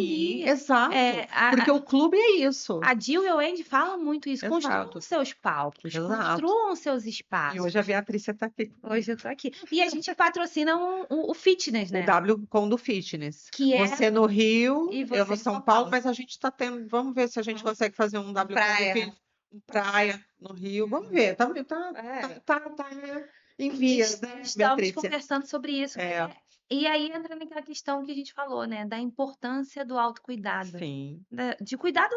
C: ali.
B: exato.
C: É,
B: Porque o clube é isso.
C: a Jill e o Andy falam muito isso. Construam
B: Exato,
C: seus palcos,
B: exato.
C: construam seus
B: E hoje a
C: espaços.
B: Beatriz está aqui.
C: Hoje eu tô aqui. E a gente patrocina o fitness,
B: O
C: né?
B: W com do Fitness.
C: Que é
B: Você no Rio,
C: e
B: eu
C: você
B: no
C: em
B: São
C: São
B: Paulo,
C: Paulo.
B: mas a gente está tendo. Vamos ver se a gente consegue fazer um W com do
C: Praia.
B: Fitness, um praia no Rio. Vamos ver.
C: É.
B: Tá em vias, né,
C: Estamos
B: Beatriz?
C: conversando sobre isso.
B: É,
C: E aí entra naquela questão que a gente falou, né? Da importância do autocuidado.
B: sim.
C: De cuidado,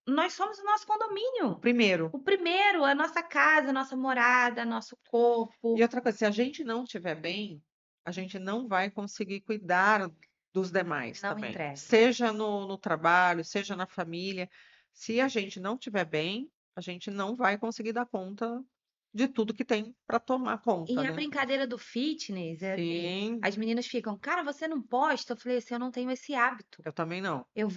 C: nós somos o nosso
B: O
C: condomínio.
B: primeiro.
C: O primeiro, a nossa casa, a nossa morada, nosso corpo.
B: E outra coisa, se a gente não estiver bem, a gente não vai conseguir cuidar dos demais
C: Não
B: também.
C: entrega.
B: Seja no trabalho, seja na família. Se a gente não estiver bem, a gente não vai conseguir dar conta de tudo que tem para tomar conta,
C: E a
B: né?
C: brincadeira do fitness é assim,
B: Sim,
C: as meninas ficam, cara, você não posta? Eu falei assim, eu não tenho esse hábito.
B: eu também não.
C: Eu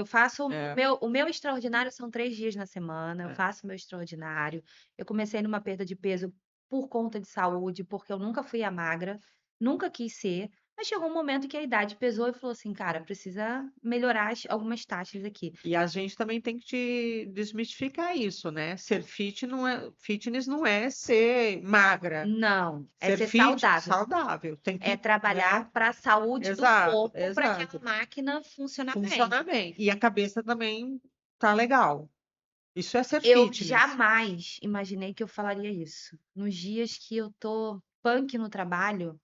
C: faço
B: É,
C: o meu extraordinário são 3 dias na semana, eu
B: é.
C: faço o meu extraordinário. Eu comecei numa perda de peso por conta de saúde, porque eu nunca fui a magra, nunca quis ser, mas chegou um momento que a idade pesou e falou assim, cara, precisa melhorar algumas taxas aqui.
B: E a gente também tem que desmistificar isso, né? Ser fitness não é ser magra.
C: Não, é
B: Ser
C: ser
B: fit,
C: saudável,
B: saudável. Tem
C: é
B: que, né?
C: trabalhar para a saúde do
B: Exato,
C: corpo, para aquela
B: exato.
C: máquina funcionar bem.
B: Funciona bem. E a cabeça também tá legal. Isso é ser
C: Eu
B: fitness.
C: jamais imaginei que eu falaria isso. Nos dias que eu tô punk no trabalho,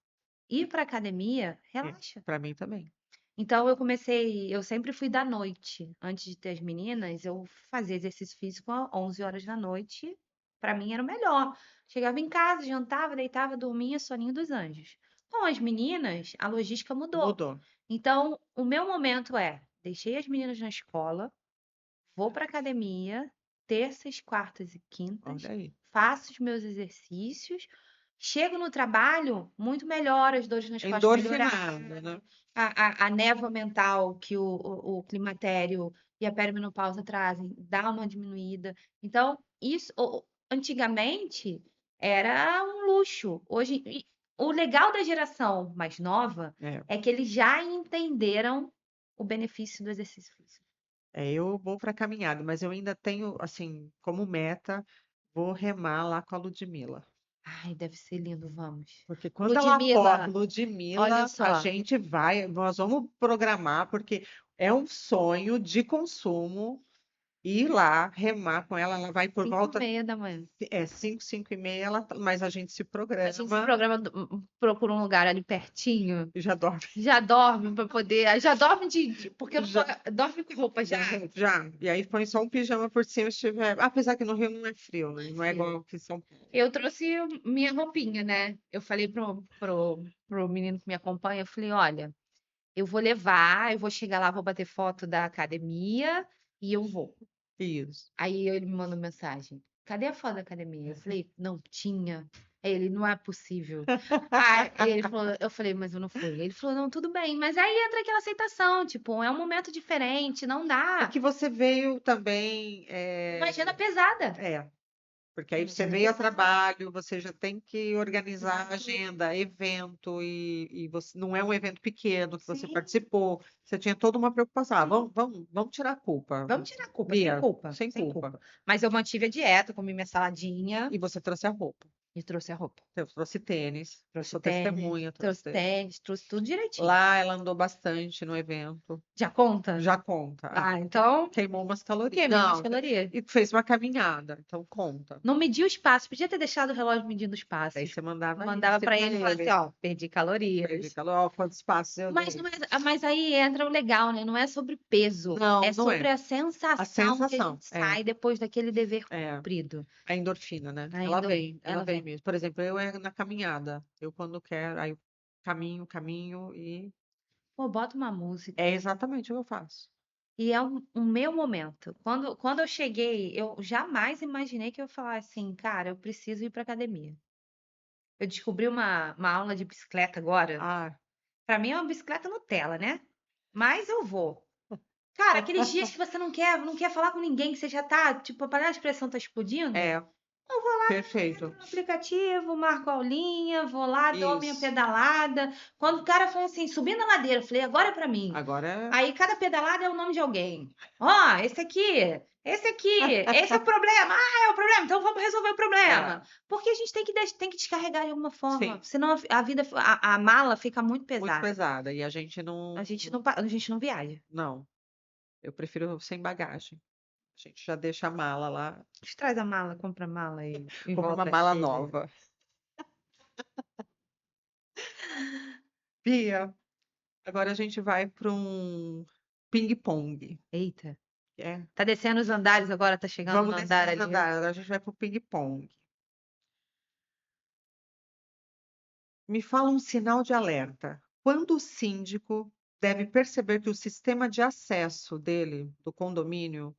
C: ir para academia, relaxa.
B: Para mim também.
C: Então eu sempre fui da noite. Antes de ter as meninas, eu fazia exercício físico às 11 horas da noite. Para mim era o melhor. Chegava em casa, jantava, deitava, dormia, soninho dos anjos. Com as meninas, a logística mudou.
B: Mudou.
C: Então, o meu momento é: deixei as meninas na escola, vou para academia, terças, quartas e quintas,
B: Olha aí.
C: faço os meus exercícios, chego no trabalho muito melhor, as dores nas costas melhoraram,
B: Endorfinada, né?
C: a névoa mental que o climatério e a perimenopausa trazem dá uma diminuída. Então, isso antigamente era um luxo. Hoje, o legal da geração mais nova
B: É.
C: é que eles já entenderam o benefício do exercício físico.
B: Eu vou para caminhada, mas eu ainda tenho, assim, como meta, vou remar lá com a Ludmilla.
C: Ai, deve ser lindo, vamos.
B: Porque quando ela apoia,
C: Ludmilla, olha
B: Ludmilla, a
C: só,
B: gente vai, nós vamos programar, porque é um sonho de consumo. ir lá, remar com ela vai por
C: 5 e
B: volta,
C: meia da manhã.
B: 5, 5h30, mas a gente se
C: A gente se
B: programa
C: programa, procura um lugar ali pertinho,
B: e já dorme.
C: já dorme para poder. Já dorme porque
B: Já,
C: dorme com a roupa já.
B: já. E aí põe só um pijama por cima se tiver. Apesar que no Rio não é frio, né? Não é
C: Frio.
B: igual aqui em São Paulo.
C: Eu trouxe minha roupinha, né? Eu falei pro menino que me acompanha, eu falei, olha, eu vou chegar lá, vou bater foto da academia e eu vou.
B: Isso.
C: Aí ele me mandou mensagem: cadê a foto da academia? Eu falei: não tinha. Aí ele: não é possível. Aí ele falou, eu falei: mas eu não fui. Ele falou: não, tudo bem. Mas aí entra aquela aceitação, tipo, é um momento diferente, não
B: É
C: dá.
B: que você veio também.
C: Uma agenda pesada.
B: É, porque aí
C: Uma
B: você
C: agenda
B: veio a
C: pesada.
B: trabalho, você já tem que organizar a
C: Exato.
B: agenda, evento, e você não é um evento pequeno que você
C: Sim,
B: participou. Você tinha toda uma preocupação. Ah, vamos tirar a culpa.
C: vamos tirar a culpa, sem
B: Bia,
C: culpa,
B: sem
C: sem
B: culpa.
C: culpa. Mas eu mantive a dieta, comi minha saladinha
B: E você trouxe a roupa.
C: e trouxe a roupa.
B: Eu trouxe tênis. Eu
C: Trouxe
B: sou
C: tênis,
B: testemunha,
C: trouxe
B: trouxe tênis.
C: tênis, trouxe tudo direitinho.
B: Lá ela andou bastante no evento.
C: Já conta?
B: Já conta.
C: Ah, então
B: Queimou umas calorias.
C: queimei umas
B: Não,
C: calorias.
B: e fez uma caminhada, então conta.
C: Não mediu os passos, podia ter deixado o relógio medindo os
B: Daí
C: passos.
B: você mandava
C: Mandava
B: isso
C: para
B: pra
C: ele e falava assim, ó, perdi calorias.
B: Perdi calor, ó, quantos passos eu
C: Mas,
B: dei.
C: mas aí entra o legal, né? Não é sobre peso,
B: Não,
C: é
B: não
C: sobre
B: é.
C: a sensação que a
B: sensação,
C: gente sai depois daquele dever
B: é.
C: cumprido.
B: A endorfina, né? Ela
C: Ainda
B: vem
C: ela vem.
B: mesmo. Por exemplo, eu na caminhada. Eu quando quero, aí eu caminho e
C: Pô, bota uma música.
B: é exatamente o que eu faço.
C: E é o meu momento. Quando eu cheguei, eu jamais imaginei que eu ia falar assim, cara, eu preciso ir para academia. Eu descobri uma aula de bicicleta agora.
B: Ah,
C: Para mim é uma bicicleta Nutella, né? Mas eu vou. Cara, aqueles dias que você não quer falar com ninguém, que você já tá, tipo, a panela de pressão tá explodindo.
B: é,
C: Eu vou lá,
B: perfeito.
C: entro no aplicativo, marco a aulinha, vou lá, dou a minha
B: Isso.
C: pedalada. Quando o cara falou assim, subindo a ladeira, eu falei, agora é pra mim.
B: Agora
C: Aí cada pedalada é o nome de alguém. Ó, esse aqui, esse é o problema. Ah, é o problema, então vamos resolver o problema. Porque a gente tem que descarregar de alguma forma.
B: Sim.
C: Senão a vida, a mala fica muito
B: muito
C: pesada.
B: pesada. E a gente não.
C: A gente não viaja.
B: Não. Eu prefiro sem bagagem. A gente já deixa a mala lá.
C: A gente traz a mala, compra a mala e
B: Compra uma
C: volta
B: mala
C: cheia.
B: nova. Pia, agora a gente vai para um ping-pong.
C: Eita.
B: É.
C: Tá descendo os andares agora, tá chegando
B: Vamos
C: no
B: descer
C: andar
B: os
C: ali.
B: andares. Agora a gente vai para o ping-pong. Me fala um sinal de alerta. Quando o síndico deve perceber que o sistema de acesso dele, do condomínio,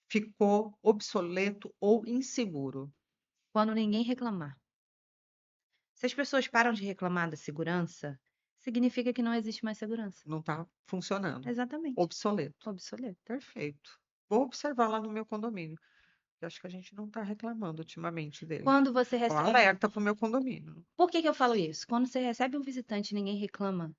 B: ficou obsoleto ou inseguro?
C: Quando ninguém reclamar. Se as pessoas param de reclamar da segurança, significa que não existe mais segurança.
B: Não está funcionando.
C: Exatamente.
B: Obsoleto.
C: Obsoleto.
B: Perfeito. Vou observar lá no meu condomínio. Eu acho que a gente não está reclamando ultimamente dele.
C: Quando você
B: Ó,
C: recebe.
B: alerta para o meu condomínio.
C: Por que eu falo isso? Quando você recebe um visitante e ninguém reclama.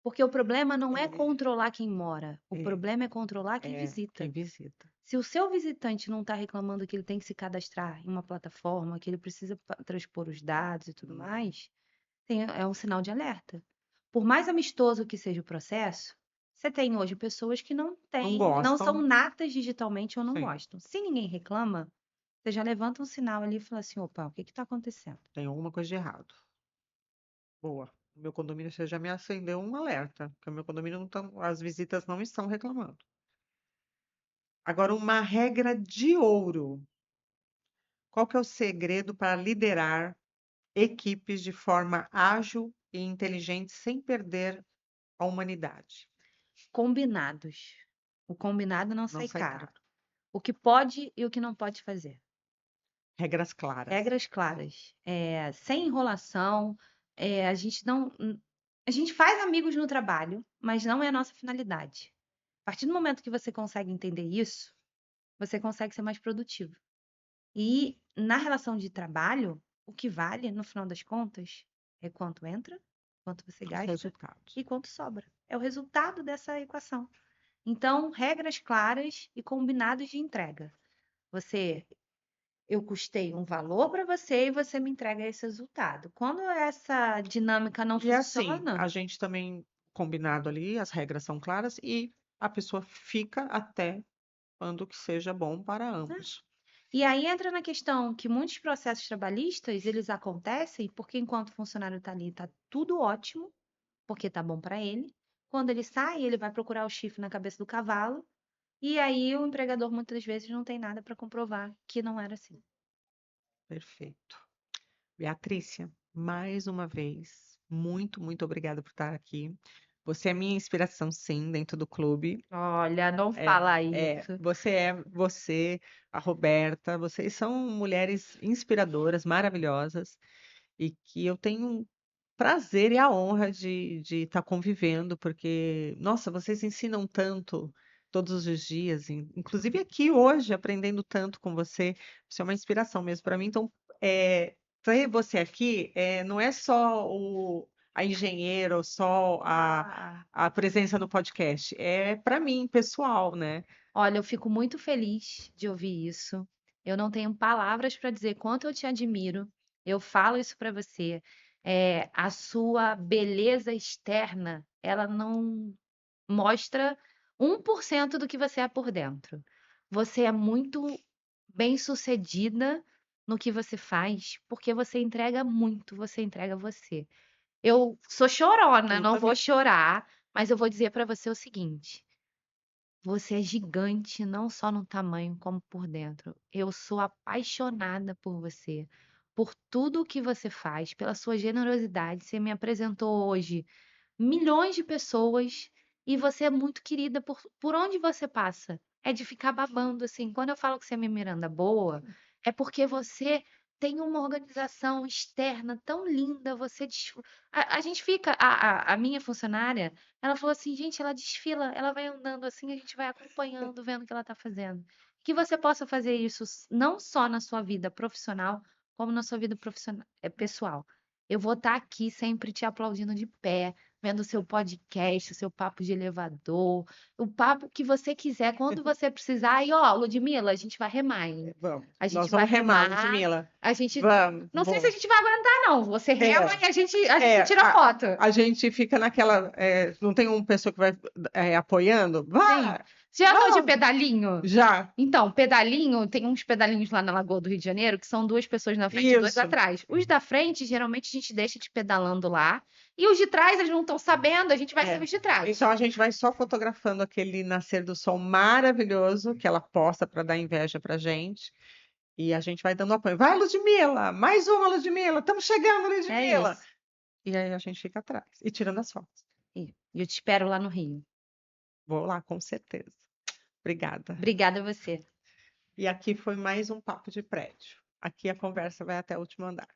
C: Porque o problema não é controlar quem mora, o problema é controlar quem visita.
B: Quem visita.
C: Se o seu visitante não está reclamando que ele tem que se cadastrar em uma plataforma, que ele precisa transpor os dados e tudo mais, é um sinal de alerta. Por mais amistoso que seja o processo, você tem hoje pessoas que não têm, não são
B: gostam.
C: natas digitalmente ou não
B: Sim.
C: gostam. Se ninguém reclama, você já levanta um sinal ali e fala assim, opa, o que está acontecendo?
B: Tem alguma coisa de errado. Boa. No meu condomínio você já me acendeu um alerta, porque o meu condomínio não tá, as visitas não estão reclamando. Agora, uma regra de ouro. Qual que é o segredo para liderar equipes de forma ágil e inteligente sem perder a humanidade?
C: Combinados. O combinado não sai
B: sai
C: caro.
B: caro.
C: O que pode e o que não pode fazer.
B: Regras claras.
C: Regras claras. Sem enrolação. A gente não. A gente faz amigos no trabalho, mas não é a nossa finalidade. A partir do momento que você consegue entender isso, você consegue ser mais produtivo. E na relação de trabalho, o que vale, no final das contas, é quanto entra, quanto você
B: Os
C: gasta
B: resultados.
C: e quanto sobra. É o resultado dessa equação. Então, regras claras e combinados de entrega. Eu custei um valor para você e você me entrega esse resultado. Quando essa dinâmica não
B: E assim,
C: funciona,
B: a gente também combinado ali, as regras são claras e a pessoa fica até quando que seja bom para ambos.
C: E aí entra na questão que muitos processos trabalhistas, eles acontecem porque enquanto o funcionário está ali, está tudo ótimo, porque tá bom para ele. Quando ele sai, ele vai procurar o chifre na cabeça do cavalo, e aí o empregador muitas vezes não tem nada para comprovar que não era assim.
B: Perfeito. Beatrícia, mais uma vez, muito, muito obrigada por estar aqui. Você é minha inspiração, sim, dentro do clube.
C: Olha, não fala isso.
B: Você, a Roberta, vocês são mulheres inspiradoras, maravilhosas, e que eu tenho um prazer e a honra de estar convivendo, porque, nossa, vocês ensinam tanto todos os dias, inclusive aqui hoje, aprendendo tanto com você. Você é uma inspiração mesmo para mim. Então, ter você aqui não é só a engenheira ou só a presença no podcast, é para mim, pessoal, né?
C: Olha, eu fico muito feliz de ouvir isso. Eu não tenho palavras para dizer quanto eu te admiro. Eu falo isso para você. A sua beleza externa, ela não mostra 1% do que você é por dentro. Você é muito bem-sucedida no que você faz, porque você entrega muito, você entrega você. Eu sou chorona,
B: Eu
C: não vou
B: também.
C: chorar, mas eu vou dizer para você o seguinte: você é gigante, não só no tamanho, como por dentro. Eu sou apaixonada por você, por tudo o que você faz, pela sua generosidade. Você me apresentou hoje milhões de pessoas e você é muito querida por onde você passa. É de ficar babando, assim. Quando eu falo que você é minha Miranda boa, é porque você tem uma organização externa tão linda. A gente fica. A minha funcionária, ela falou assim: gente, ela desfila, ela vai andando assim, a gente vai acompanhando, vendo o que ela está fazendo. Que você possa fazer isso não só na sua vida profissional, como na sua vida pessoal. Eu vou estar aqui sempre te aplaudindo de pé, vendo o seu podcast, o seu papo de elevador, o papo que você quiser, quando você precisar. E ó, Ludmila, a gente vai remar, hein?
B: Vamos.
C: A
B: Nós
C: gente vai
B: vamos remar,
C: remar.
B: Ludmila.
C: A gente.
B: Vamos.
C: Não sei se a gente vai aguentar, não. Você rema e a gente
B: É,
C: tira foto.
B: a gente fica naquela. Não tem uma pessoa que vai apoiando?
C: Sim.
B: Vai!
C: Você já andou de
B: Vamos!
C: pedalinho?
B: Já!
C: Então, pedalinho, tem uns pedalinhos lá na Lagoa do Rio de Janeiro que são duas pessoas na frente e duas
B: Isso.
C: atrás. Os da frente, geralmente, a gente deixa te pedalando lá. E os de trás, eles não estão sabendo, a gente vai ser os de trás.
B: Então a gente vai só fotografando aquele nascer do sol maravilhoso que ela posta para dar inveja pra gente. E a gente vai dando apoio. Vai, Ludmila! Mais uma, Ludmila! Estamos chegando,
C: É
B: Ludmila!
C: isso.
B: E aí a gente fica atrás e tirando as fotos.
C: E eu te espero lá no Rio.
B: Vou lá, com certeza. Obrigada.
C: Obrigada a você.
B: E aqui foi mais um papo de prédio. Aqui a conversa vai até o último andar.